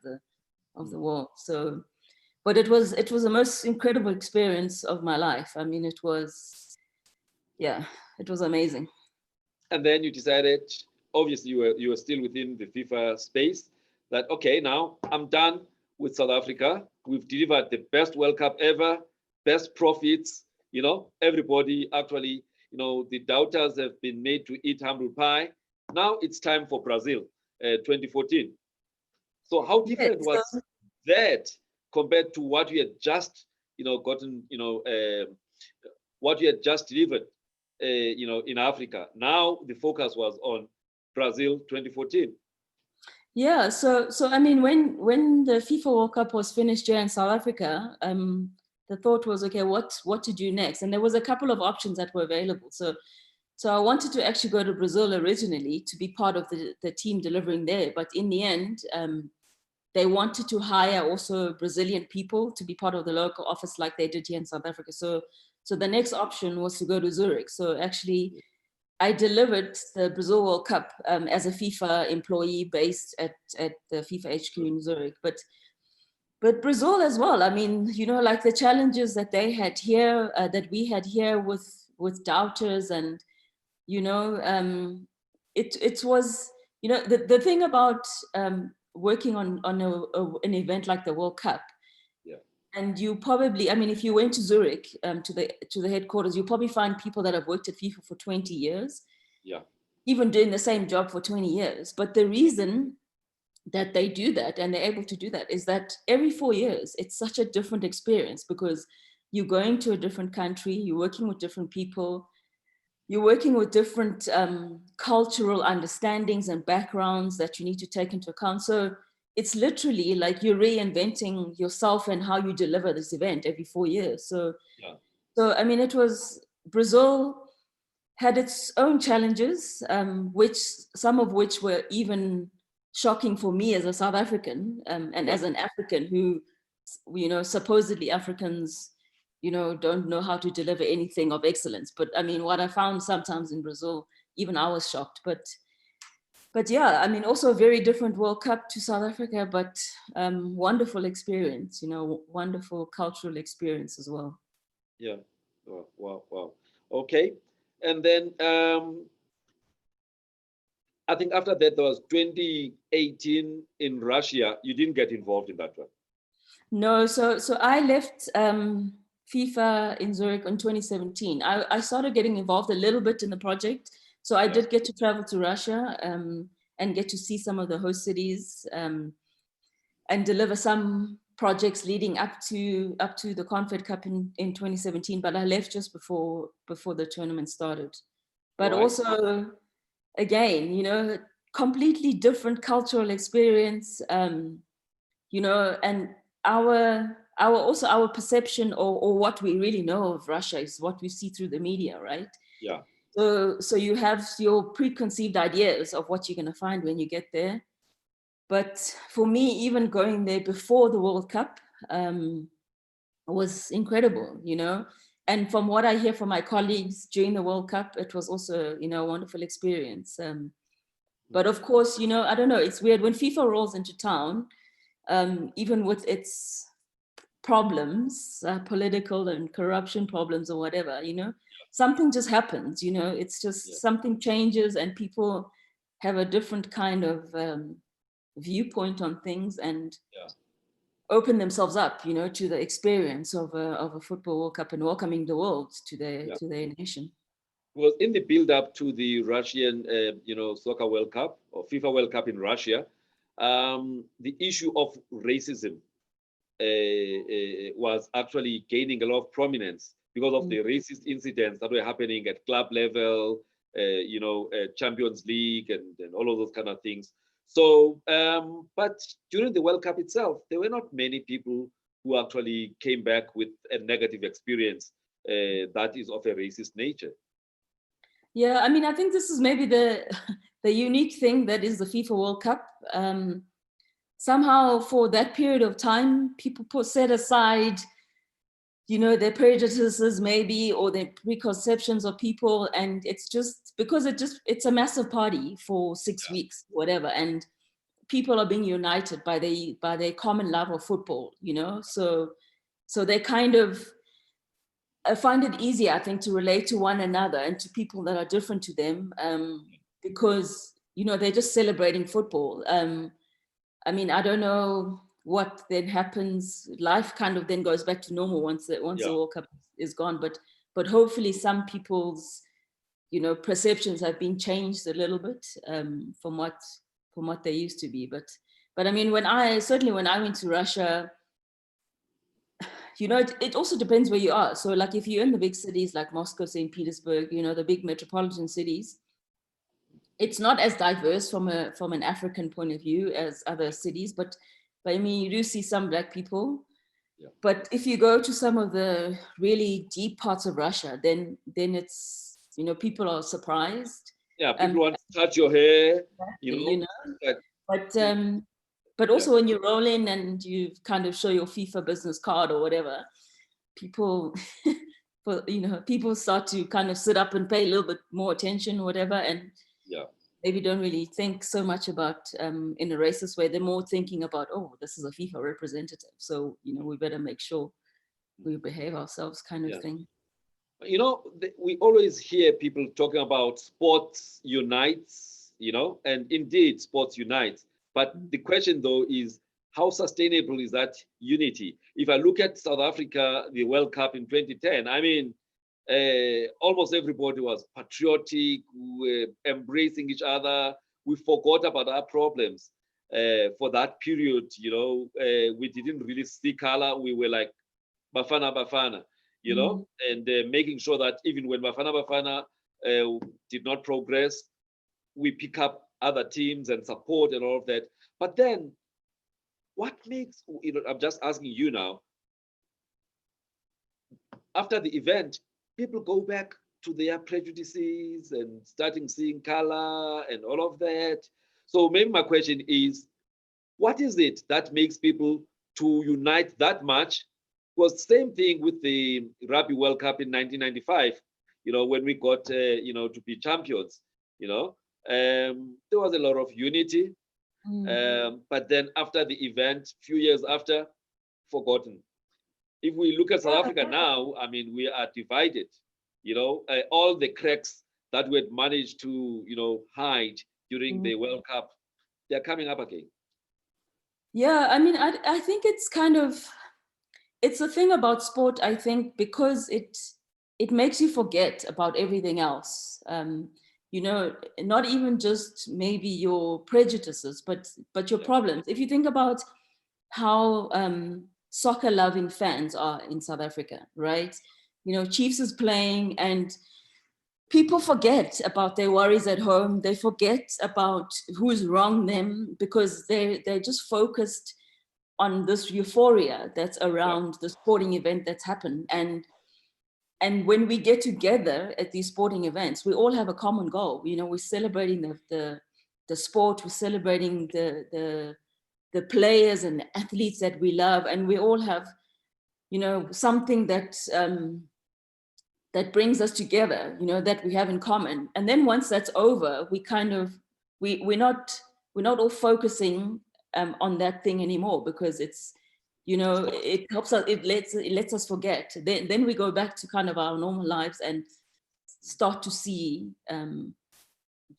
the world. So, but it was the most incredible experience of my life. I mean, it was amazing. And then you decided, obviously you were still within the FIFA space, that okay, now I'm done with South Africa. We've delivered the best World Cup ever, best profits. Everybody actually, the doubters have been made to eat humble pie. Now it's time for Brazil, 2014. So how different was that compared to what you had just, gotten, what you had just delivered, in Africa? Now the focus was on Brazil 2014. Yeah, so I mean, when the FIFA World Cup was finished here in South Africa, the thought was, okay, what to do next? And there was a couple of options that were available. So I wanted to actually go to Brazil originally to be part of the team delivering there, but in the end, they wanted to hire also Brazilian people to be part of the local office like they did here in South Africa. So the next option was to go to Zurich. So actually, I delivered the Brazil World Cup as a FIFA employee based at the FIFA HQ in Zurich. But Brazil as well. I mean, like the challenges that they had here, that we had here with doubters, and it was the thing about working on an event like the World Cup. Yeah. And you probably, I mean, if you went to Zurich to the headquarters, you probably find people that have worked at FIFA for 20 years. Yeah. Even doing the same job for 20 years. But the reason that they do that and they're able to do that is that every 4 years, it's such a different experience because you're going to a different country, you're working with different people, you're working with different cultural understandings and backgrounds that you need to take into account. So it's literally like you're reinventing yourself and how you deliver this event every 4 years. So I mean, Brazil had its own challenges, some of which were even shocking for me as a South African, and as an African who, supposedly Africans, don't know how to deliver anything of excellence. But I mean, what I found sometimes in Brazil, even I was shocked. But yeah, I mean, also a very different World Cup to South Africa, but wonderful experience, wonderful cultural experience as well. Yeah. Wow. Okay. And then I think after that, there was 2018 in Russia. You didn't get involved in that one. No, so I left FIFA in Zurich in 2017. I started getting involved a little bit in the project. So I did get to travel to Russia and get to see some of the host cities and deliver some projects leading up to the Confed Cup in 2017. But I left just before the tournament started. But also, again, completely different cultural experience, and our perception or what we really know of Russia is what we see through the media, right? Yeah. So you have your preconceived ideas of what you're going to find when you get there. But for me, even going there before the World Cup was incredible, And from what I hear from my colleagues during the World Cup, it was also, a wonderful experience. But of course, I don't know, it's weird when FIFA rolls into town, even with its problems, political and corruption problems or whatever, something just happens, it's just something changes and people have a different kind of viewpoint on things and open themselves up, to the experience of a football World Cup and welcoming the world to their nation. Well, in the build-up to the Russian, Soccer World Cup or FIFA World Cup in Russia, the issue of racism was actually gaining a lot of prominence because of the racist incidents that were happening at club level, Champions League and all of those kind of things. So, but during the World Cup itself, there were not many people who actually came back with a negative experience that is of a racist nature. Yeah, I mean, I think this is maybe the unique thing that is the FIFA World Cup. Somehow, for that period of time, people set aside their prejudices maybe, or their preconceptions of people. And it's just because it's a massive party for 6 weeks, whatever. And people are being united by their common love of football, so they kind of find it easy, I think, to relate to one another and to people that are different to them, because they're just celebrating football. I mean, I don't know what then happens. Life kind of then goes back to normal once the World Cup is gone. But hopefully some people's perceptions have been changed a little bit, from what they used to be. But I mean, when I went to Russia, it also depends where you are. So like if you're in the big cities like Moscow, St. Petersburg, the big metropolitan cities, it's not as diverse from an African point of view as other cities, but I mean, you do see some Black people. Yeah. But if you go to some of the really deep parts of Russia, then it's, people are surprised. Yeah, people want to touch your hair, But also when you roll in and you kind of show your FIFA business card or whatever, people, people start to kind of sit up and pay a little bit more attention or whatever, and maybe don't really think so much about in a racist way. They're more thinking about, oh, this is a FIFA representative, so we better make sure we behave ourselves, kind of thing. We always hear people talking about sports unites, and indeed sports unites. But the question though is, how sustainable is that unity? If I look at South Africa, the World Cup in 2010, I mean, almost everybody was patriotic, we were embracing each other. We forgot about our problems for that period. We didn't really see color. We were like Bafana Bafana, and making sure that even when Bafana Bafana did not progress, we pick up other teams and support and all of that. But then what makes, I'm just asking you now, after the event, people go back to their prejudices and starting seeing color and all of that. So maybe my question is, what is it that makes people to unite that much? Was same thing with the Rugby World Cup in 1995, when we got, to be champions, there was a lot of unity. But then after the event, few years after, forgotten. If we look at South Africa now, I mean, we are divided. All the cracks that we had managed to, hide during the World Cup, they're coming up again. Yeah, I mean, I think it's kind of, it's a thing about sport, I think, because it makes you forget about everything else. Not even just maybe your prejudices, but your problems. If you think about how soccer loving fans are in South Africa, right? Chiefs is playing and people forget about their worries at home. They forget about who's wronged them because they're just focused on this euphoria that's around the sporting event that's happened. And when we get together at these sporting events, we all have a common goal. We're celebrating the sport, we're celebrating the players and the athletes that we love, and we all have, something that that brings us together, that we have in common. And then once that's over, we kind of we're not all focusing on that thing anymore, because it's, it helps us, it lets us forget. Then we go back to kind of our normal lives and start to see that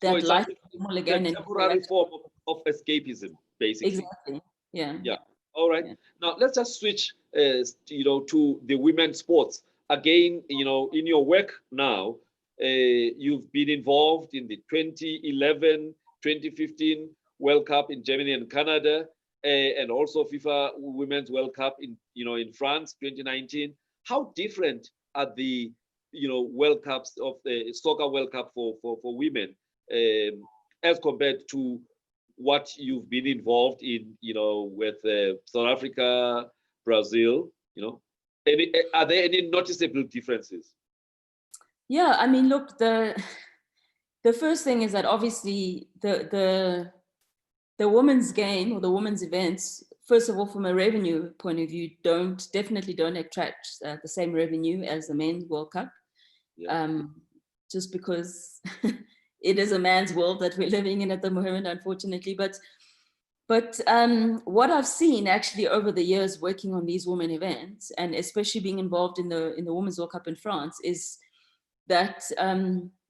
so life is normal again. A temporary form of escapism, basically. Exactly. Yeah. Yeah. All right. Yeah. Now let's just switch, to the women's sports again. In your work now, you've been involved in the 2011, 2015 World Cup in Germany and Canada, and also FIFA Women's World Cup in France 2019. How different are the World Cups of the soccer World Cup for women as compared to what you've been involved in, with South Africa, Brazil? Are there any noticeable differences? Yeah, I mean, look, the first thing is that obviously the the women's game or the women's events, first of all, from a revenue point of view, definitely don't attract the same revenue as the men's World Cup. Yeah. Just because it is a man's world that we're living in at the moment, unfortunately. But what I've seen actually over the years working on these women events, and especially being involved in the Women's World Cup in France, is that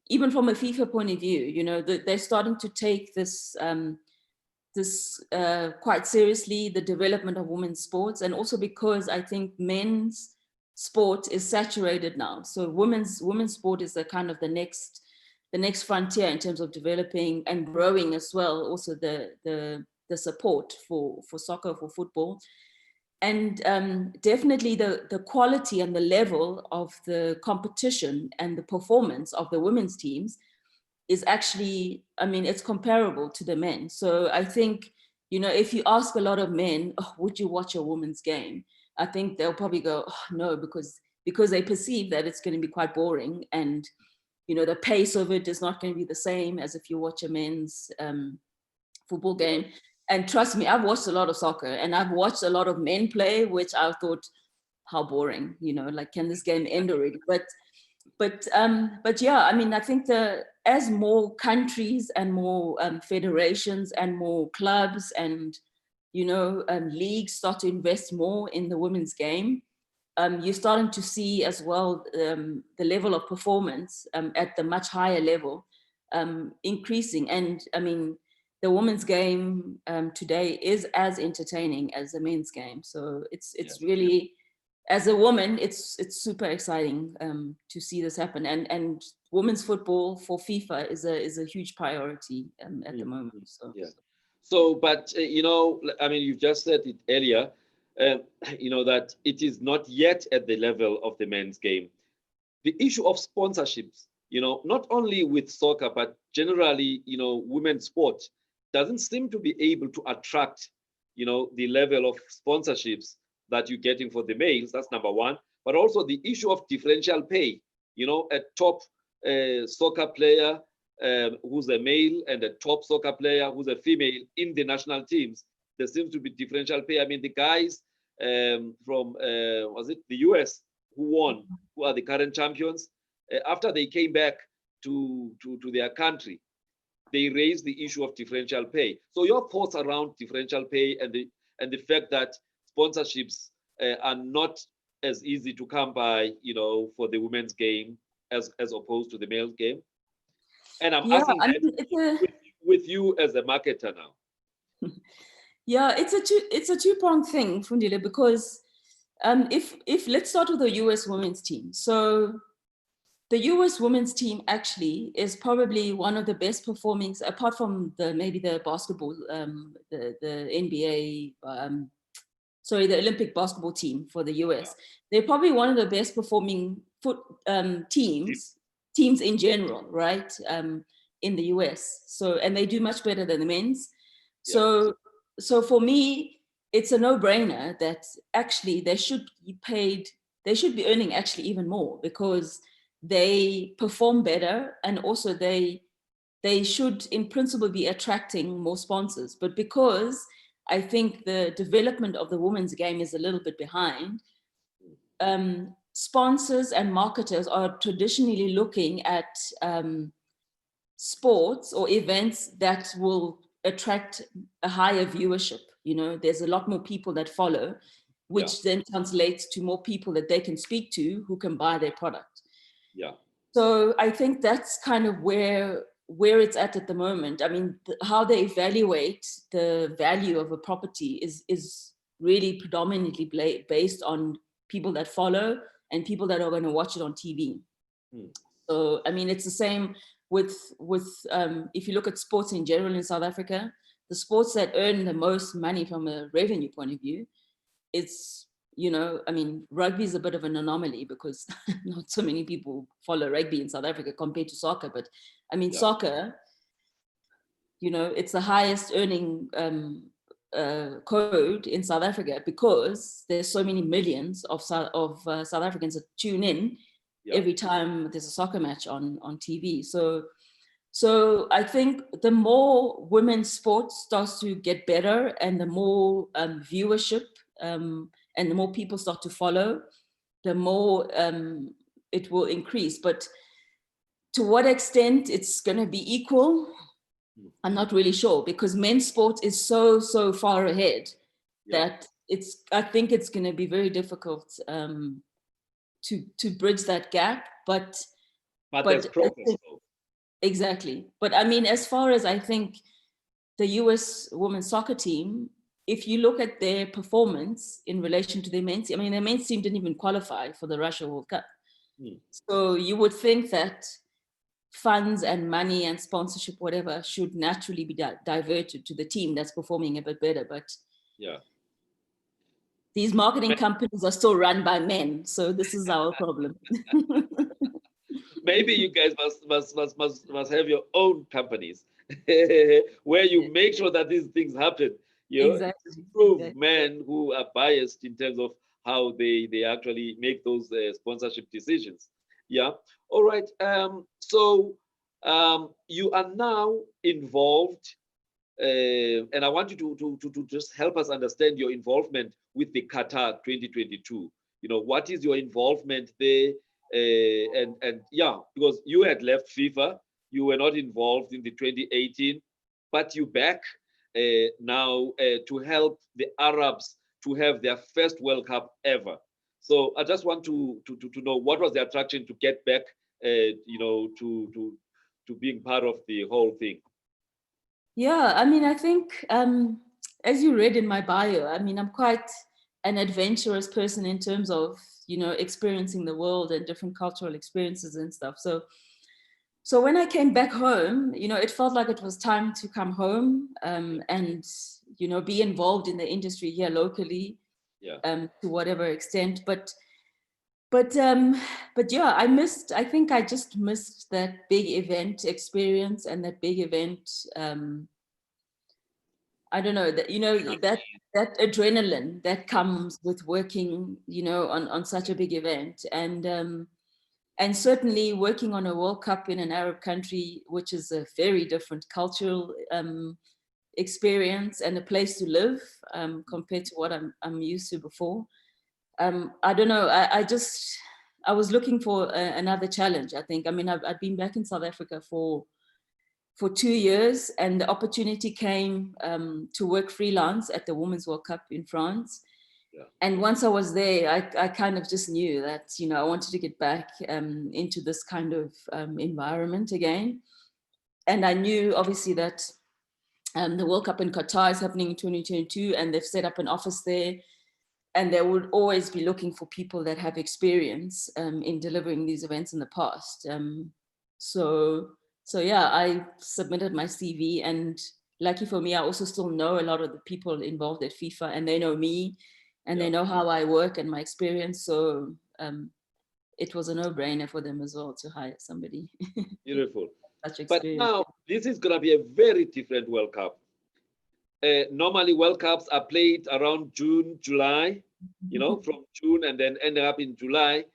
even from a FIFA point of view, you know, they're starting to take this quite seriously, the development of women's sports, and also because I think men's sport is saturated now. So women's sport is the kind of the next frontier in terms of developing and growing as well. Also the support for soccer, for football. And definitely the quality and the level of the competition and the performance of the women's teams is actually, I mean, it's comparable to the men. So I think, you know, if you ask a lot of men, oh, would you watch a women's game? I think they'll probably go, oh, no, because they perceive that it's going to be quite boring, and, you know, the pace of it is not going to be the same as if you watch a men's football game. And trust me, I've watched a lot of soccer, and I've watched a lot of men play, which I thought, how boring, you know, like, can this game end already? But yeah, I mean, I think as more countries and more federations and more clubs and, you know, leagues start to invest more in the women's game, you're starting to see as well the level of performance at the much higher level increasing. And I mean, the women's game today is as entertaining as the men's game. So it's really, as a woman, it's super exciting to see this happen. And women's football for FIFA is a huge priority at the moment. So yeah. So, but you know, I mean, you just said it earlier. You know that it is not yet at the level of the men's game. The issue of sponsorships, you know, not only with soccer but generally, you know, women's sport doesn't seem to be able to attract, you know, the level of sponsorships that you're getting for the males. That's number one. But also the issue of differential pay. You know, a top soccer player who's a male and a top soccer player who's a female in the national teams, there seems to be differential pay. I mean, the guys from was it the US who won, who are the current champions, after they came back to their country, they raised the issue of differential pay. So your thoughts around differential pay and the fact that sponsorships are not as easy to come by, you know, for the women's game as opposed to the male game. And I'm asking that with you as a marketer now. Yeah, it's a two-pronged thing, Fundile, because if let's start with the US women's team. So the US women's team actually is probably one of the best performing, apart from maybe the basketball, the NBA, the Olympic basketball team for the US. They're probably one of the best performing teams in general, right? In the US. So, and they do much better than the men's. So for me, it's a no-brainer that actually they should be earning actually even more, because they perform better, and also they should in principle be attracting more sponsors. But because I think the development of the women's game is a little bit behind, sponsors and marketers are traditionally looking at sports or events that will attract a higher viewership. You know, there's a lot more people that follow, which then translates to more people that they can speak to who can buy their product. Yeah. So I think that's kind of where it's at the moment. I mean, how they evaluate the value of a property is really predominantly based on people that follow and people that are going to watch it on TV. So, I mean, it's the same with if you look at sports in general in South Africa, the sports that earn the most money from a revenue point of view, it's, you know, I mean, rugby is a bit of an anomaly because not so many people follow rugby in South Africa compared to soccer. But I mean, soccer, you know, it's the highest earning code in South Africa because there's so many millions of South Africans that tune in every time there's a soccer match on TV. So So I think the more women's sports starts to get better and the more viewership and the more people start to follow, the more it will increase. But to what extent it's going to be equal, I'm not really sure, because men's sport is so far ahead that I think it's going to be very difficult to bridge that gap. But there's progress. Exactly. But I mean, as far as I think the US women's soccer team, if you look at their performance in relation to their men's team, I mean, their men's team didn't even qualify for the Russia World Cup. So you would think that funds and money and sponsorship, whatever, should naturally be diverted to the team that's performing a bit better. But these marketing companies are still run by men. So this is our problem. Maybe you guys must have your own companies where you make sure that these things happen. Exactly. Prove men who are biased in terms of how they actually make those sponsorship decisions. Yeah. All right. So you are now involved, and I want you to just help us understand your involvement with the Qatar 2022. What is your involvement there? And yeah, because you had left FIFA, you were not involved in the 2018, but you back now to help the Arabs to have their first World Cup ever. So I just want to know, what was the attraction to get back, to being part of the whole thing? Yeah, I mean, I think as you read in my bio, I mean, I'm quite an adventurous person in terms of experiencing the world and different cultural experiences and stuff. So when I came back home, it felt like it was time to come home and be involved in the industry here locally, to whatever extent. But yeah, I think I just missed that big event experience and that big event. I don't know that that adrenaline that comes with working, on such a big event, and certainly working on a World Cup in an Arab country, which is a very different cultural experience and a place to live compared to what I'm used to before. I don't know. I was looking for another challenge. I think. I mean, I've been back in South Africa for 2 years, and the opportunity came to work freelance at the Women's World Cup in France. And once I was there, I kind of just knew that, I wanted to get back into this kind of environment again. And I knew obviously that the World Cup in Qatar is happening in 2022, and they've set up an office there. And they would always be looking for people that have experience in delivering these events in the past. So yeah, I submitted my CV, and lucky for me, I also still know a lot of the people involved at FIFA, and they know me, and they know how I work and my experience. So it was a no-brainer for them as well to hire somebody. Beautiful. Such experience. But now this is going to be a very different World Cup. Normally, World Cups are played around June, July, from June and then end up in July.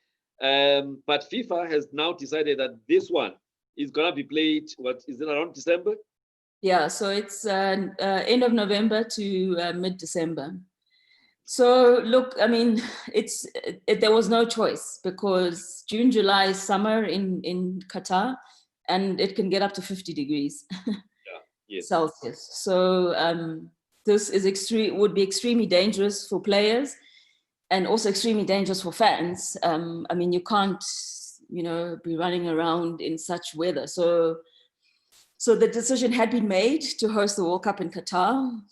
But FIFA has now decided that this one is going to be played, what is it, around December? Yeah, so it's end of November to mid-December. So look, I mean, there was no choice, because June, July is summer in Qatar, and it can get up to 50 degrees Celsius. So this would be extremely dangerous for players, and also extremely dangerous for fans. I mean, you can't, be running around in such weather. So the decision had been made to host the World Cup in Qatar.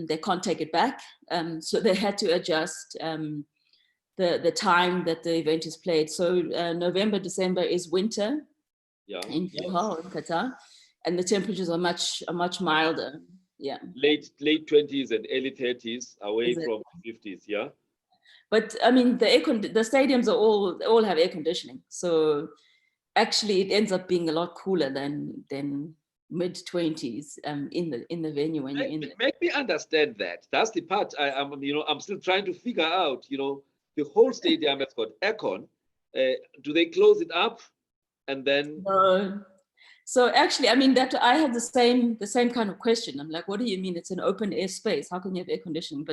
They can't take it back. So they had to adjust the time that the event is played. So November, December is winter in Doha, in Qatar, and the temperatures are much milder. Yeah. Late 20s and early 30s, away from 50s. Yeah. But I mean, the stadiums are all have air conditioning. So actually, it ends up being a lot cooler than mid-20s in the venue when you're in there. Make me understand that. That's the part I'm still trying to figure out. The whole stadium has got aircon. Do they close it up and then? So actually, I mean, that I had the same kind of question. I'm like, what do you mean it's an open air space? How can you have air conditioning?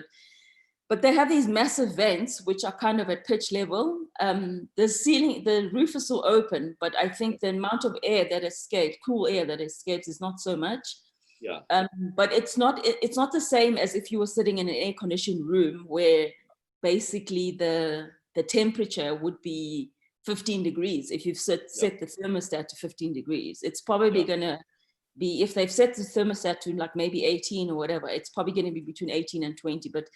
But they have these massive vents, which are kind of at pitch level. The roof is still open, but I think the amount of air that escapes, cool air that escapes, is not so much. Yeah. But it's not the same as if you were sitting in an air conditioned room where basically the temperature would be 15 degrees. If you've set the thermostat to 15 degrees, it's probably gonna be, if they've set the thermostat to like maybe 18 or whatever, it's probably going to be between 18 and 20. But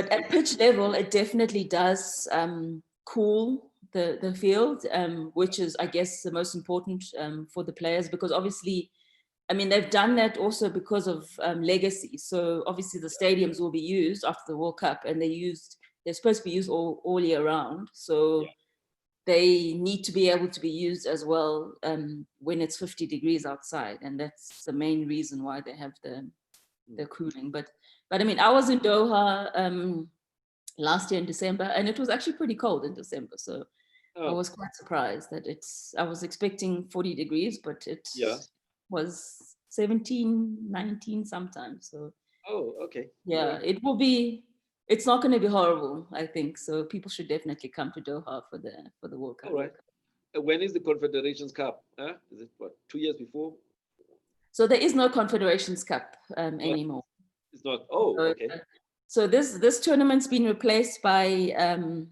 at pitch level, it definitely does cool the field, which is, I guess, the most important for the players, because obviously, I mean, they've done that also because of legacy. So obviously the stadiums will be used after the World Cup, and they're supposed to be used all year round. So they need to be able to be used as well when it's 50 degrees outside. And that's the main reason why they have the cooling. But I mean, I was in Doha last year in December, and it was actually pretty cold in December. So I was quite surprised that I was expecting 40 degrees, but it was 17, 19 sometimes. So okay. Yeah, it's not going to be horrible, I think. So people should definitely come to Doha for the World Cup. All right. When is the Confederations Cup? Is it what, 2 years before? So there is no Confederations Cup anymore. It's not. Oh, okay. So this tournament's been replaced by an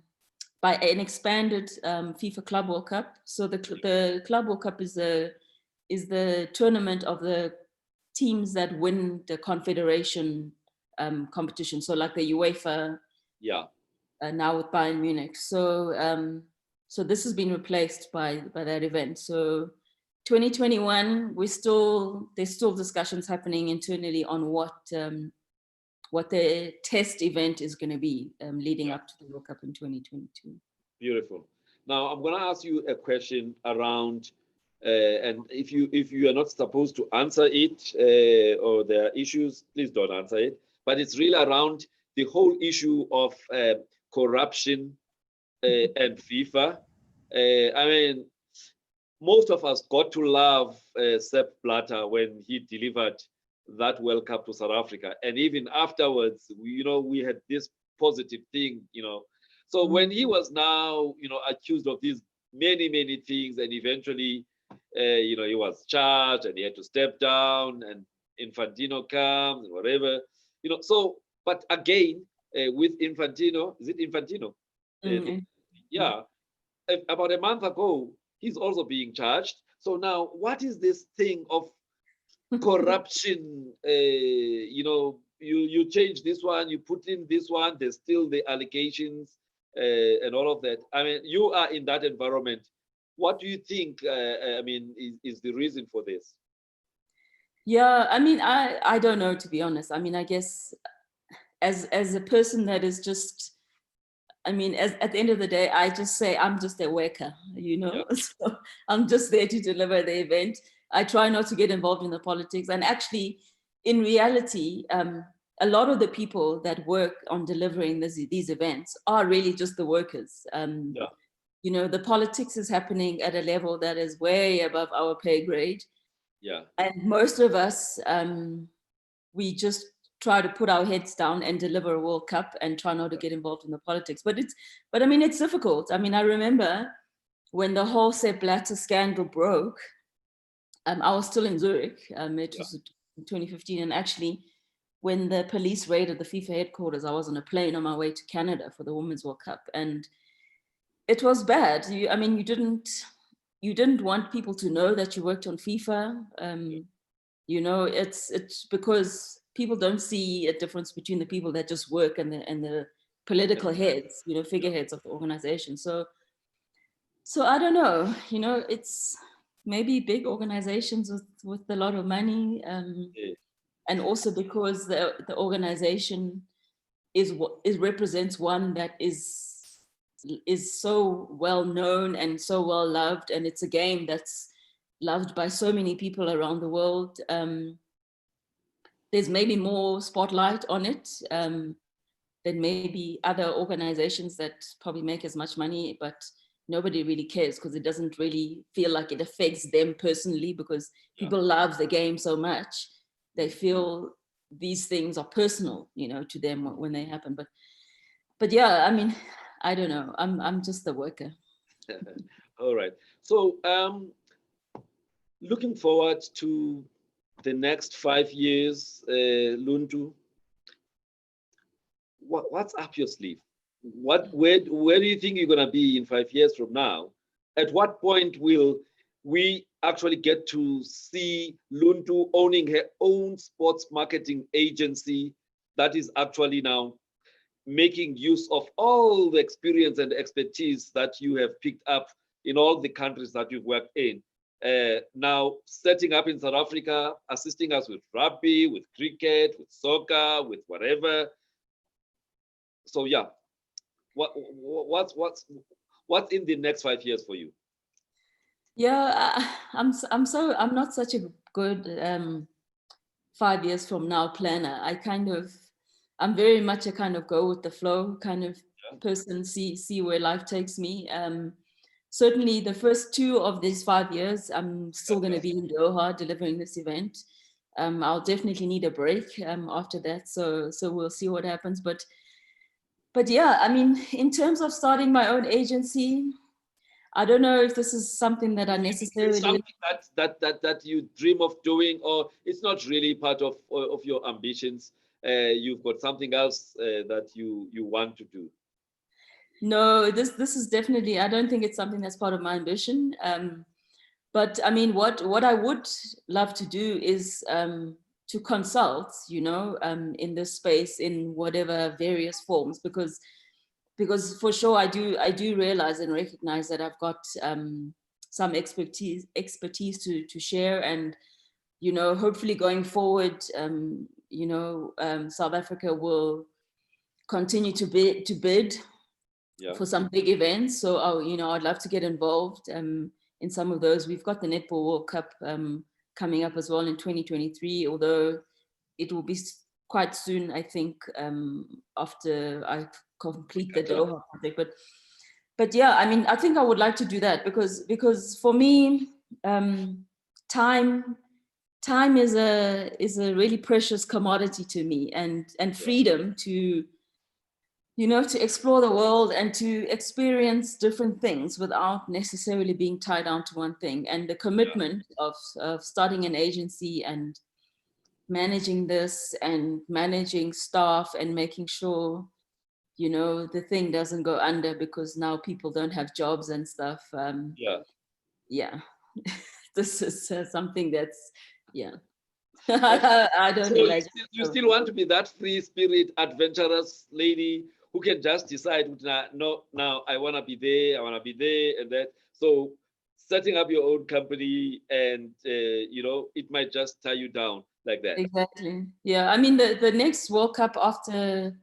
expanded FIFA Club World Cup. So the Club World Cup is the tournament of the teams that win the Confederation competition. So like the UEFA. Yeah. Now with Bayern Munich. So so this has been replaced by that event. So 2021, there's still discussions happening internally on what the test event is going to be leading up to the World Cup in 2022. Beautiful. Now I'm going to ask you a question around, and if you are not supposed to answer it or there are issues, please don't answer it. But it's really around the whole issue of corruption and FIFA. I mean, most of us got to love Sepp Blatter when he delivered that World Cup to South Africa, and even afterwards, we had this positive thing, So when he was now, accused of these many things, and eventually, he was charged and he had to step down, and Infantino comes and whatever, So, but again, with Infantino, is it Infantino? Yeah, about a month ago, he's also being charged. So now, what is this thing of corruption? You change this one, you put in this one, there's still the allegations and all of that. I mean, you are in that environment. What do you think, is the reason for this? Yeah, I mean, I don't know, to be honest. I mean, I guess as a person that is just, I mean, at the end of the day, I just say I'm just a worker, So I'm just there to deliver the event. I try not to get involved in the politics. And actually, in reality, a lot of the people that work on delivering these events are really just the workers. The politics is happening at a level that is way above our pay grade. Yeah. And most of us, we just try to put our heads down and deliver a World Cup and try not to get involved in the politics. But I mean, it's difficult. I mean, I remember when the whole Sepp Blatter scandal broke, I was still in Zurich. It was 2015. And actually, when the police raided the FIFA headquarters, I was on a plane on my way to Canada for the Women's World Cup. And it was bad. You didn't want people to know that you worked on FIFA. It's because people don't see a difference between the people that just work and the political heads, figureheads of the organization. So I don't know, it's maybe big organizations with a lot of money, and also because the organization represents one that is so well known and so well loved, and it's a game that's loved by so many people around the world. There's maybe more spotlight on it than maybe other organizations that probably make as much money, but nobody really cares, because it doesn't really feel like it affects them personally, because people love the game so much. They feel these things are personal, you know, to them when they happen. But yeah, I mean, I don't know. I'm just a worker. All right. So looking forward to the next 5 years, Luntu, what's up your sleeve? Where do you think you're gonna be in 5 years from now? At what point will we actually get to see Luntu owning her own sports marketing agency that is actually now making use of all the experience and expertise that you have picked up in all the countries that you've worked in? Now setting up in South Africa, assisting us with rugby, with cricket, with soccer, with whatever. So yeah, what's in the next 5 years for you? Yeah, I'm not such a good 5 years from now planner. I'm very much a kind of go with the flow kind of person, see where life takes me. Certainly the first 2 of these 5 years, I'm still going to be in Doha delivering this event. I'll definitely need a break after that. So we'll see what happens. But yeah, I mean, in terms of starting my own agency, I don't know if this is something that I necessarily... It's something that you dream of doing, or it's not really part of your ambitions. You've got something else that you want to do. No, this is definitely, I don't think it's something that's part of my ambition. But I mean, what I would love to do is to consult, you know, in this space in whatever various forms, because for sure I do realize and recognize that I've got some expertise to share, and you know, hopefully going forward, you know, South Africa will continue to bid for some big events. So you know, I'd love to get involved in some of those. We've got the Netball World Cup coming up as well in 2023, although it will be quite soon, I think, after I complete the Doha project. But yeah, I mean, I think I would like to do that because for me, time is a really precious commodity to me, and freedom to, you know, to explore the world and to experience different things without necessarily being tied down to one thing. And the commitment of starting an agency and managing this and managing staff and making sure, you know, the thing doesn't go under because now people don't have jobs and stuff. This is something that's, I don't so imagine. You still want to be that free spirit, adventurous lady who can just decide, no, now I want to be there, I want to be there, and that. So setting up your own company, and you know, it might just tie you down like that. Exactly. Yeah. I mean, the next World Cup after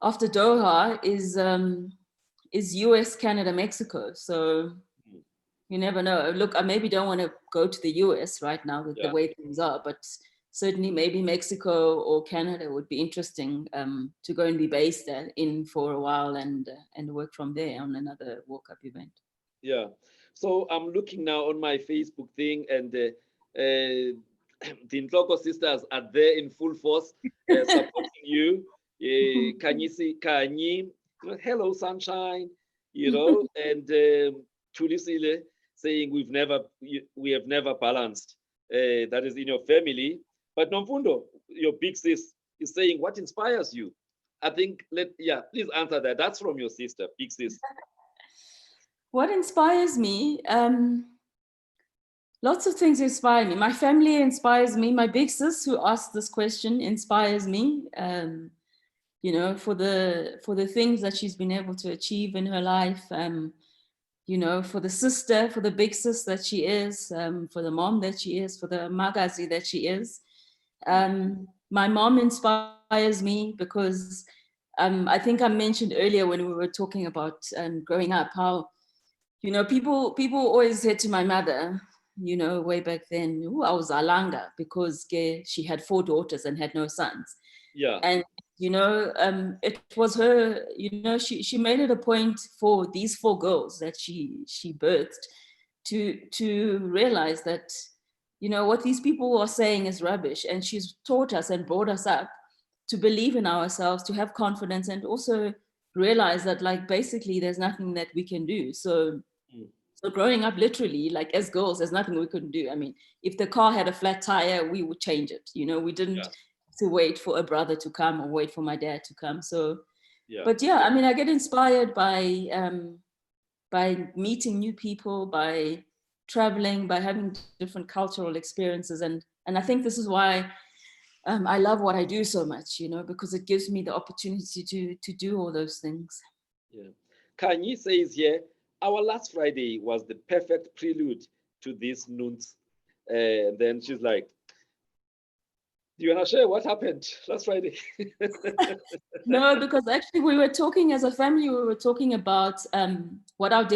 Doha is US, Canada, Mexico. So you never know. Look, I maybe don't want to go to the US right now with the way things are, but certainly maybe Mexico or Canada would be interesting to go and be based in for a while and work from there on another World Cup event. Yeah. So I'm looking now on my Facebook thing, and the Ntloko sisters are there in full force supporting you. Kanyi, you know, hello sunshine, you know, and Tulisile saying we have never balanced. That is in your family. But Nomfundo, your big sis, is saying, what inspires you? I think please answer that. That's from your sister, big sis. What inspires me? Lots of things inspire me. My family inspires me. My big sis, who asked this question, inspires me. You know, for the things that she's been able to achieve in her life. You know, for the sister, for the big sis that she is, for the mom that she is, for the magazi that she is. My mom inspires me because I think I mentioned earlier when we were talking about growing up, how, you know, people always said to my mother, you know, way back then, I was Alanga because she had 4 daughters and had no sons. Yeah. And it was her, she made it a point for these 4 girls that she birthed to realize that, what these people are saying is rubbish. And she's taught us and brought us up to believe in ourselves, to have confidence, and also realize that, like, basically there's nothing that we can do. So growing up, literally, like, as girls, there's nothing we couldn't do. I mean, if the car had a flat tire, we would change it. We didn't to wait for a brother to come or wait for my dad to come. So, but yeah, I mean, I get inspired by meeting new people, by traveling, by having different cultural experiences. And I think this is why I love what I do so much, because it gives me the opportunity to do all those things. Yeah. Kanye says here, our last Friday was the perfect prelude to this Nunt. Then she's like, do you want to share what happened last Friday? No, because actually we were talking as a family, we were talking about what our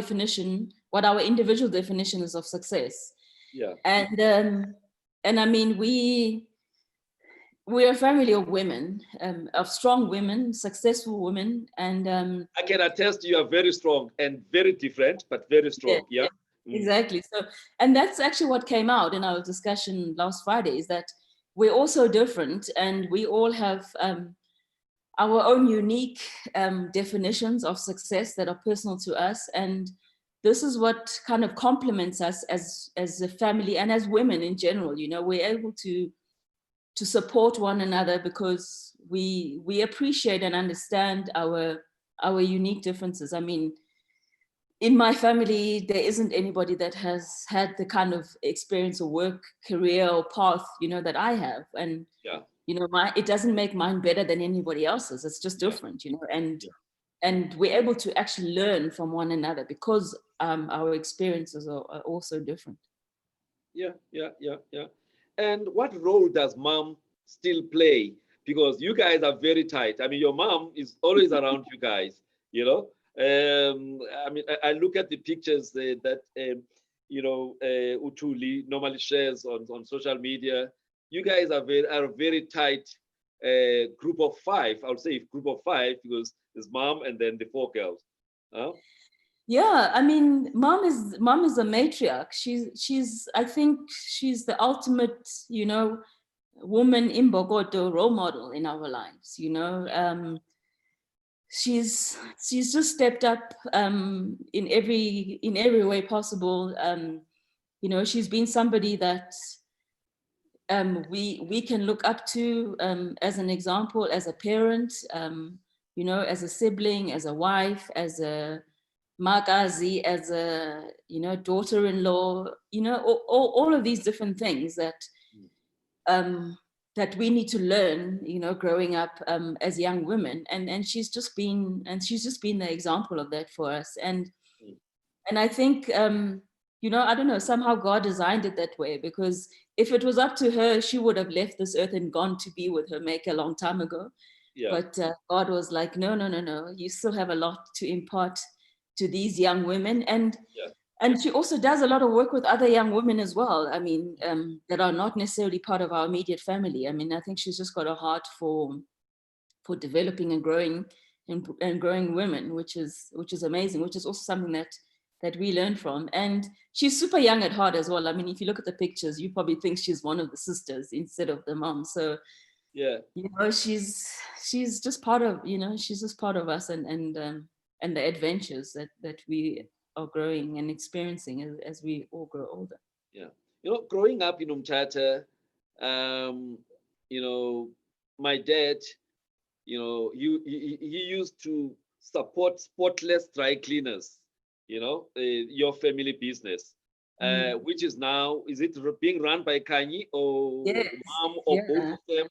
individual definition is of success. Yeah. And I mean, we're a family of women, of strong women, successful women. And I can attest you are very strong and very different, but very strong. Yeah. Exactly. So, and that's actually what came out in our discussion last Friday, is that we're all so different, and we all have our own unique definitions of success that are personal to us. And this is what kind of complements us as a family and as women in general. We're able to support one another because we appreciate and understand our unique differences. I mean, in my family, there isn't anybody that has had the kind of experience or work, career, or path, that I have. And it doesn't make mine better than anybody else's. It's just different, and we're able to actually learn from one another because our experiences are also different. Yeah. And what role does mom still play? Because you guys are very tight. I mean, your mom is always around you guys, I mean, I look at the pictures that Utuli normally shares on social media. You guys are a very tight group of 5. I would say group of 5 because there's mom and then the 4 girls. Yeah, I mean, mom is a matriarch. I think she's the ultimate, woman in Bogota role model in our lives. She's just stepped up in every way possible. She's been somebody that we can look up to as an example, as a parent, as a sibling, as a wife, as a magazi, as a daughter-in-law, all of these different things that we need to learn, growing up as young women, and she's just been the example of that for us. And I think I don't know, somehow God designed it that way, because if it was up to her, she would have left this earth and gone to be with her maker a long time ago. But God was like, no, you still have a lot to impart to these young women. And she also does a lot of work with other young women as well. I mean, that are not necessarily part of our immediate family. I mean, I think she's just got a heart for developing and growing women, which is amazing, which is also something that we learn from. And she's super young at heart as well. I mean, if you look at the pictures, you probably think she's one of the sisters instead of the mom. So she's just part of, she's just part of us and the adventures that we are growing and experiencing as we all grow older. Yeah. Growing up in Umtata, my dad, he used to support spotless dry cleaners, your family business, which is now, is it being run by Kanye or mom or both of them?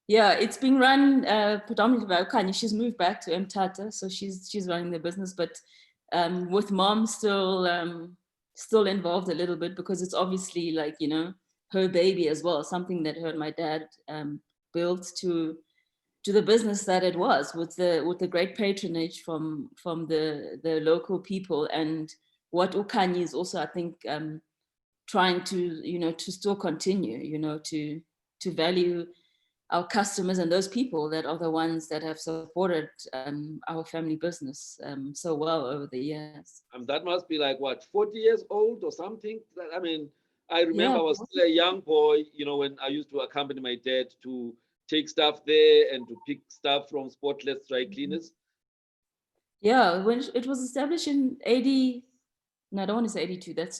Yeah, it's being run predominantly by Kanye. She's moved back to Mthatha, so she's running the business, but with mom still involved a little bit, because it's obviously like, her baby as well, something that her and my dad built to the business that it was, with the great patronage from the local people, and what Ukanye is also, I think, trying to to still continue, to value our customers and those people that are the ones that have supported our family business so well over the years. And that must be like what, 40 years old or something? I mean, I remember Yeah. I was still a young boy, you know, when I used to accompany my dad to take stuff there and to pick stuff from Spotless Dry Cleaners. Yeah, when it was established in 80, no, I don't want to say 82. That's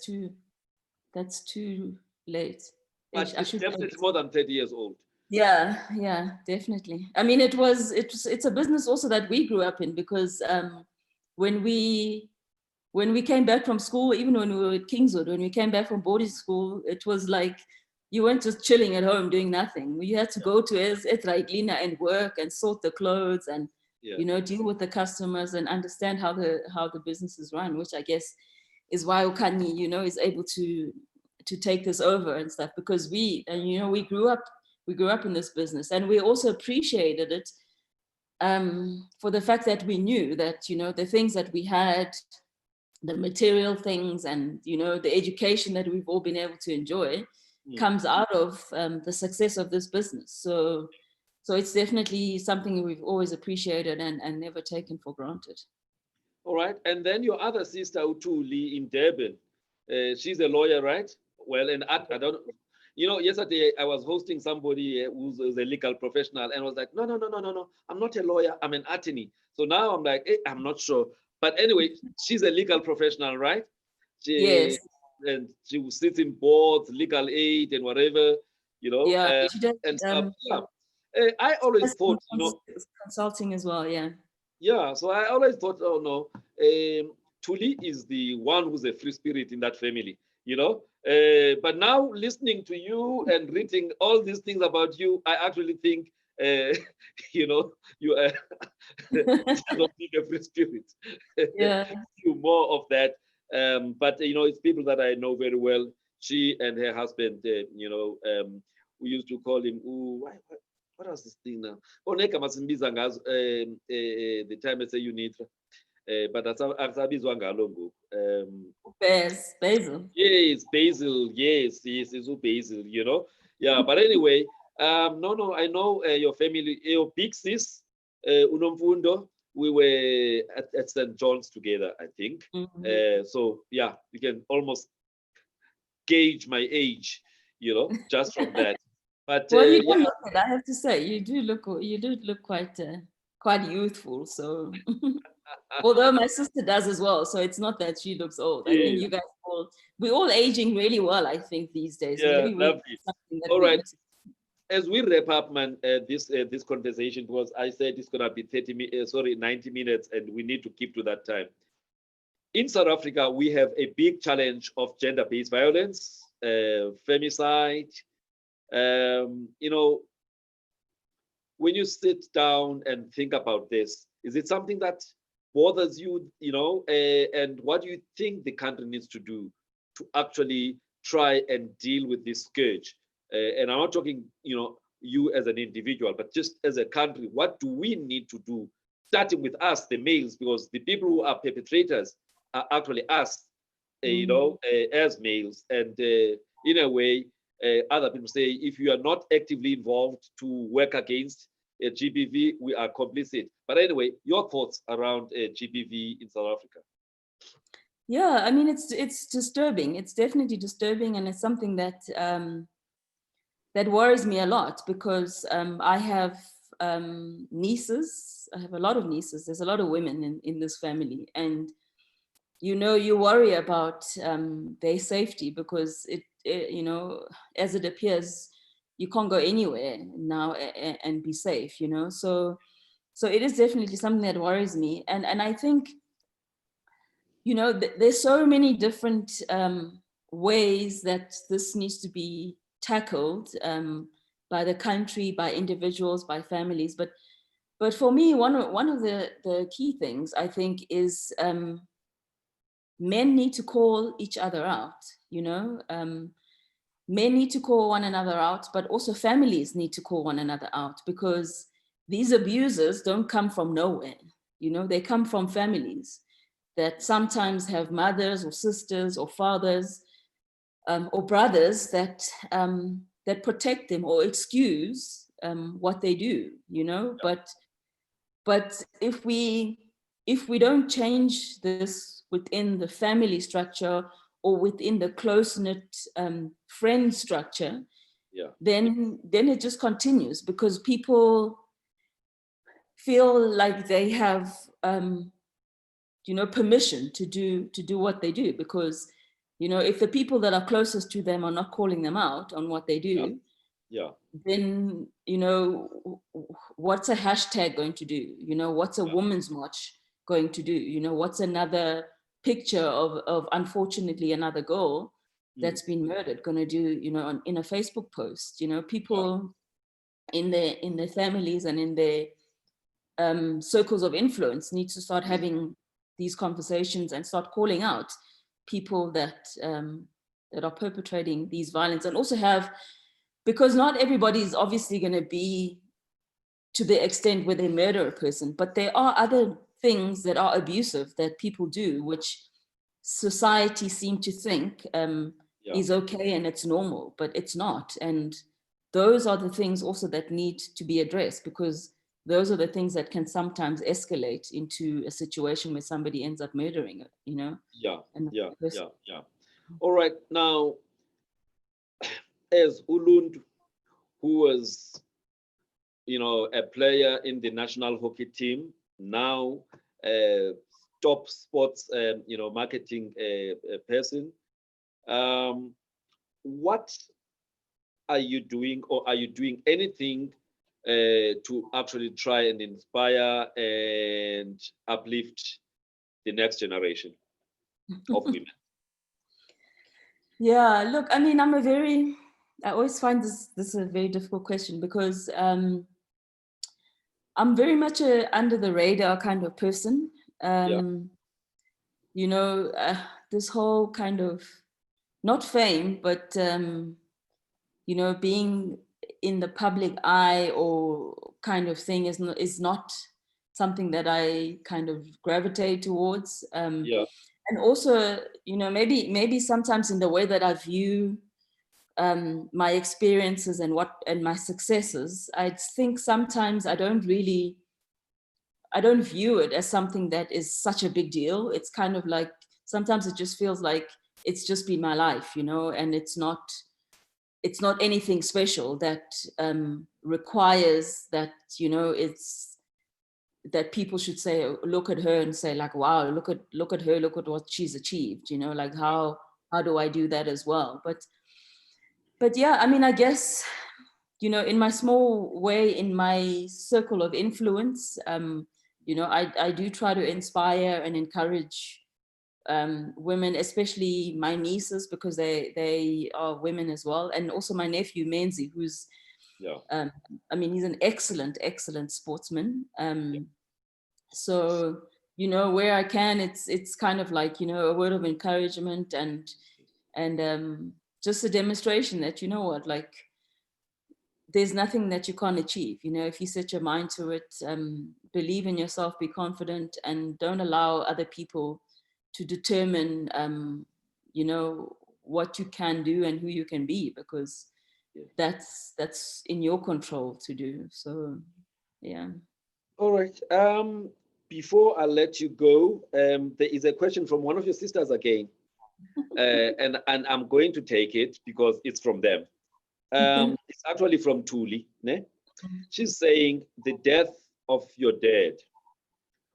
too late. But I it's should definitely more than 30 years old. yeah, definitely. I mean, it's a business also that we grew up in, because when we came back from school, even when we were at Kingswood, when we came back from boarding school, it was like you weren't just chilling at home doing nothing. You had to go to Etraiklina and work and sort the clothes and deal with the customers and understand how the business is run, which I guess is why Okani, is able to take this over and stuff, because we grew up in this business, and we also appreciated it for the fact that we knew that, the things that we had, the material things, and, the education that we've all been able to enjoy comes out of the success of this business. So it's definitely something we've always appreciated and never taken for granted. All right. And then your other sister, Utuli, in Durban, she's a lawyer, right? Well, and I don't, yesterday I was hosting somebody who's a legal professional and was like, no, I'm not a lawyer, I'm an attorney. So now I'm like, I'm not sure. But anyway, she's a legal professional, right? Yes. And she sits in boards, legal aid, and whatever, Yeah, she does, and stuff. Yeah. I always thought, consulting as well. Yeah. Yeah. So I always thought, oh no, Tuli is the one who's a free spirit in that family, But now listening to you and reading all these things about you, I actually think, you are not being a free spirit. Yeah. You more of that. But it's people that I know very well. She and her husband, we used to call him. What was this thing now? Oh, Neka masimbiza ngazo the time I say UNITRA. But asabizwa ngalo ngoku. Basil. Yes, Basil. Yes, it's Basil. Yeah. But anyway, no, I know your family. Your big sis, Unomfundo. We were at St. John's together, I think. So yeah, you can almost gauge my age, just from that. But well, you don't look it. I have to say, you do look quite youthful. So, although my sister does as well, so it's not that she looks old. I think you guys we're all aging really well, I think, these days. Yeah, maybe lovely. All right. As we wrap up, man, this conversation, because I said it's gonna be 90 minutes, and we need to keep to that time. In South Africa, we have a big challenge of gender-based violence, femicide. When you sit down and think about this, is it something that bothers you, and what do you think the country needs to do to actually try and deal with this scourge? And I'm not talking, you as an individual, but just as a country, what do we need to do, starting with us, the males, because the people who are perpetrators are actually us, as males. And in a way, other people say, if you are not actively involved to work against GBV, we are complicit. But anyway, your thoughts around GBV in South Africa? Yeah, I mean, it's disturbing. It's definitely disturbing, and it's something that that worries me a lot, because I have nieces. I have a lot of nieces. There's a lot of women in this family, and you worry about their safety, because it as it appears, you can't go anywhere now and be safe, so it is definitely something that worries me. And I think, there's so many different ways that this needs to be tackled by the country, by individuals, by families. But for me, one of the key things, I think, is men need to call each other out, men need to call one another out, but also families need to call one another out, because these abusers don't come from nowhere. They come from families that sometimes have mothers or sisters or fathers or brothers that protect them or excuse what they do, you know. But if we don't change this within the family structure or within the close-knit friend structure, then it just continues, because people feel like they have permission to do what they do, because if the people that are closest to them are not calling them out on what they do, then what's a hashtag going to do? What's a women's march going to do? What's another picture of unfortunately another girl that's been murdered going to do, in a Facebook post? People in their families and in their circles of influence need to start having these conversations and start calling out people that are perpetrating these violence, and also because not everybody is obviously going to be to the extent where they murder a person, but there are other things that are abusive that people do, which society seem to think is okay and it's normal, but it's not. And those are the things also that need to be addressed, because those are the things that can sometimes escalate into a situation where somebody ends up murdering it, Yeah. All right. Now, as Uluntu, who was, a player in the national hockey team, now top sports, marketing person, what are you doing, or are you doing anything to actually try and inspire and uplift the next generation of women? Yeah, look, I mean, I always find this a very difficult question, because I'm very much a under the radar kind of person. This whole kind of, not fame, but being in the public eye or kind of thing is not something that I kind of gravitate towards. And also, maybe sometimes in the way that I view my experiences and my successes, I think sometimes I don't view it as something that is such a big deal. It's kind of like, sometimes it just feels like it's just been my life, and it's not anything special that requires that, it's that people should say, look at her and say like, wow, look at her, look at what she's achieved, like how do I do that as well? But yeah, I mean, I guess, in my small way, in my circle of influence, I do try to inspire and encourage women, especially my nieces, because they are women as well. And also my nephew, Menzi, who's, I mean, he's an excellent sportsman. So, where I can, it's kind of like, a word of encouragement and just a demonstration that, like, there's nothing that you can't achieve. If you set your mind to it, believe in yourself, be confident, and don't allow other people to determine, what you can do and who you can be, because that's in your control to do. So, yeah. All right. Before I let you go, there is a question from one of your sisters again, and I'm going to take it because it's from them. It's actually from Tuli. Ne? She's saying, the death of your dad,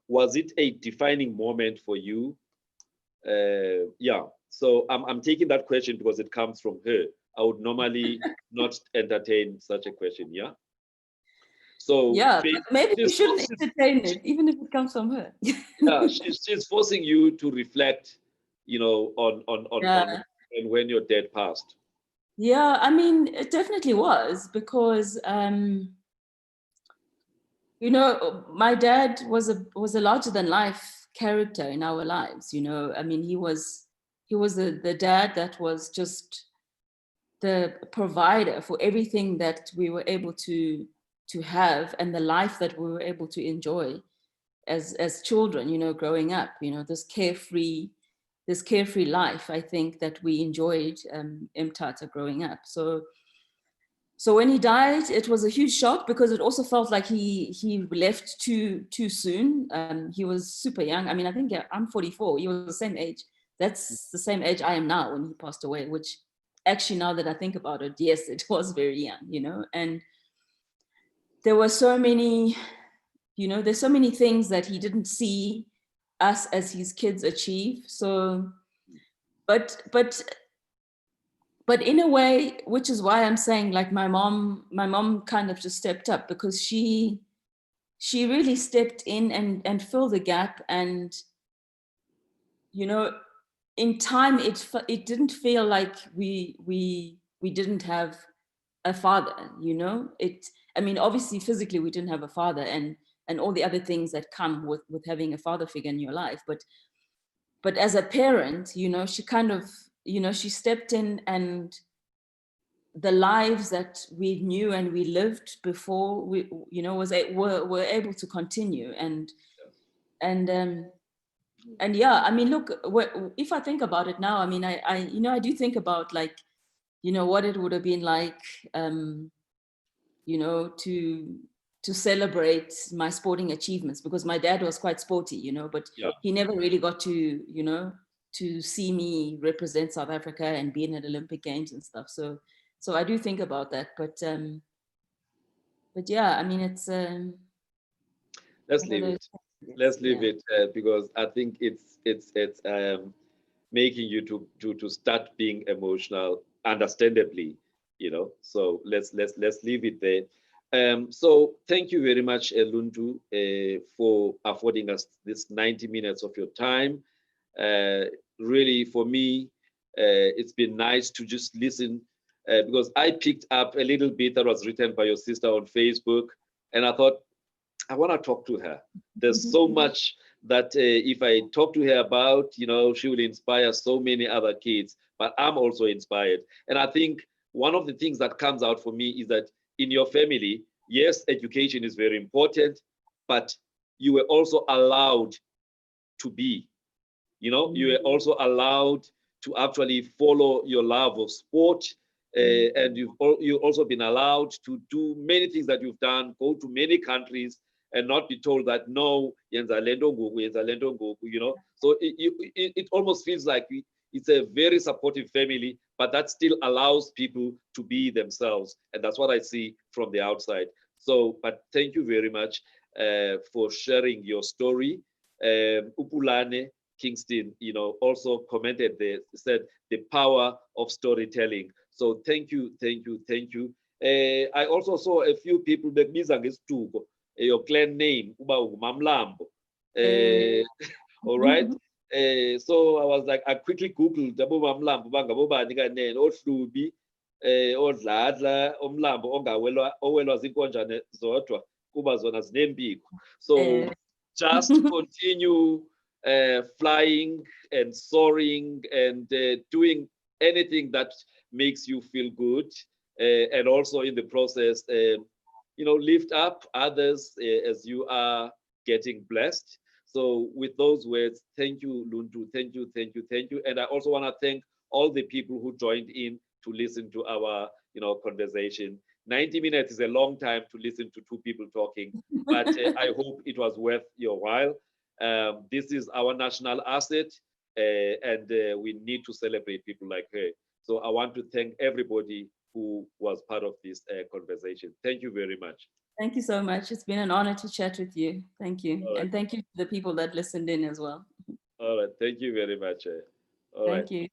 was it a defining moment for you? So I'm taking that question because it comes from her. I would normally not entertain such a question. Yeah. So yeah, maybe you shouldn't entertain it, even if it comes from her. Yeah, she's forcing you to reflect, on when your dad passed. Yeah, I mean, it definitely was, because my dad was a larger than life character in our lives. I mean, he was the dad that was just the provider for everything that we were able to have, and the life that we were able to enjoy as children, growing up, this carefree life, I think, that we enjoyed, Mtata, growing up. So so when he died, it was a huge shock because it also felt like he left too soon. He was super young. I mean, I think I'm 44. He was the same age. That's the same age I am now when he passed away, which actually, now that I think about it, yes, it was very young, you know. And there were so many, you know, there's so many things that he didn't see us as his kids achieve. So, but in a way, which is why I'm saying, like, my mom kind of just stepped up, because she really stepped in and filled the gap. And, you know, in time, it didn't feel like we didn't have a father, you know. I mean, obviously physically we didn't have a father, and all the other things that come with having a father figure in your life, but as a parent, you know, she kind of, you know, she stepped in, and the lives that we knew and we lived before, we, you know, were able to continue. And yeah, I mean, look, if I think about it now, I mean, I you know, I do think about, like, you know, what it would have been like, you know, to celebrate my sporting achievements, because my dad was quite sporty, you know, but he never really got to, you know, to see me represent South Africa and be in an Olympic Games and stuff. So I do think about that, but yeah, I mean, it's let's leave it. Let's leave it, because I think it's making you to start being emotional, understandably, you know. So let's leave it there. So thank you very much, Luntu, for affording us this 90 minutes of your time. Really, for me, it's been nice to just listen, because I picked up a little bit that was written by your sister on Facebook, and I thought, I want to talk to her. There's so much that if I talk to her about, you know, she will inspire so many other kids, but I'm also inspired. And I think one of the things that comes out for me is that in your family, yes, education is very important, but you were also allowed to be, you know, you were also allowed to actually follow your love of sport. And you've also been allowed to do many things that you've done, go to many countries, and not be told that no, yenza lento ngoku, yenza lento ngoku, you know. So it almost feels like it's a very supportive family, but that still allows people to be themselves, and that's what I see from the outside. So, but thank you very much for sharing your story. Upulane Kingston, you know, also commented there, said the power of storytelling. So thank you, thank you, thank you. I also saw a few people bekubiza ngesituko, your clan name, uba ungumamlambo. All right. So I was like, I quickly Googled abo mamlambo bangabobani kanene, ohlubi, odladla, omlambo owelwa zinkonjane zodwa, kuba zona zinempiko. So just continue flying and soaring and doing anything that makes you feel good, and also in the process, you know, lift up others as you are getting blessed. So with those words, thank you, Luntu. Thank you, thank you, thank you. And I also want to thank all the people who joined in to listen to our, you know, conversation. 90 minutes is a long time to listen to two people talking, but I hope it was worth your while. This is our national asset, and we need to celebrate people like her. So I want to thank everybody who was part of this conversation. Thank you very much. Thank you so much. It's been an honor to chat with you. Thank you. Right. And thank you to the people that listened in as well. All right. Thank you very much. All Thank right. you.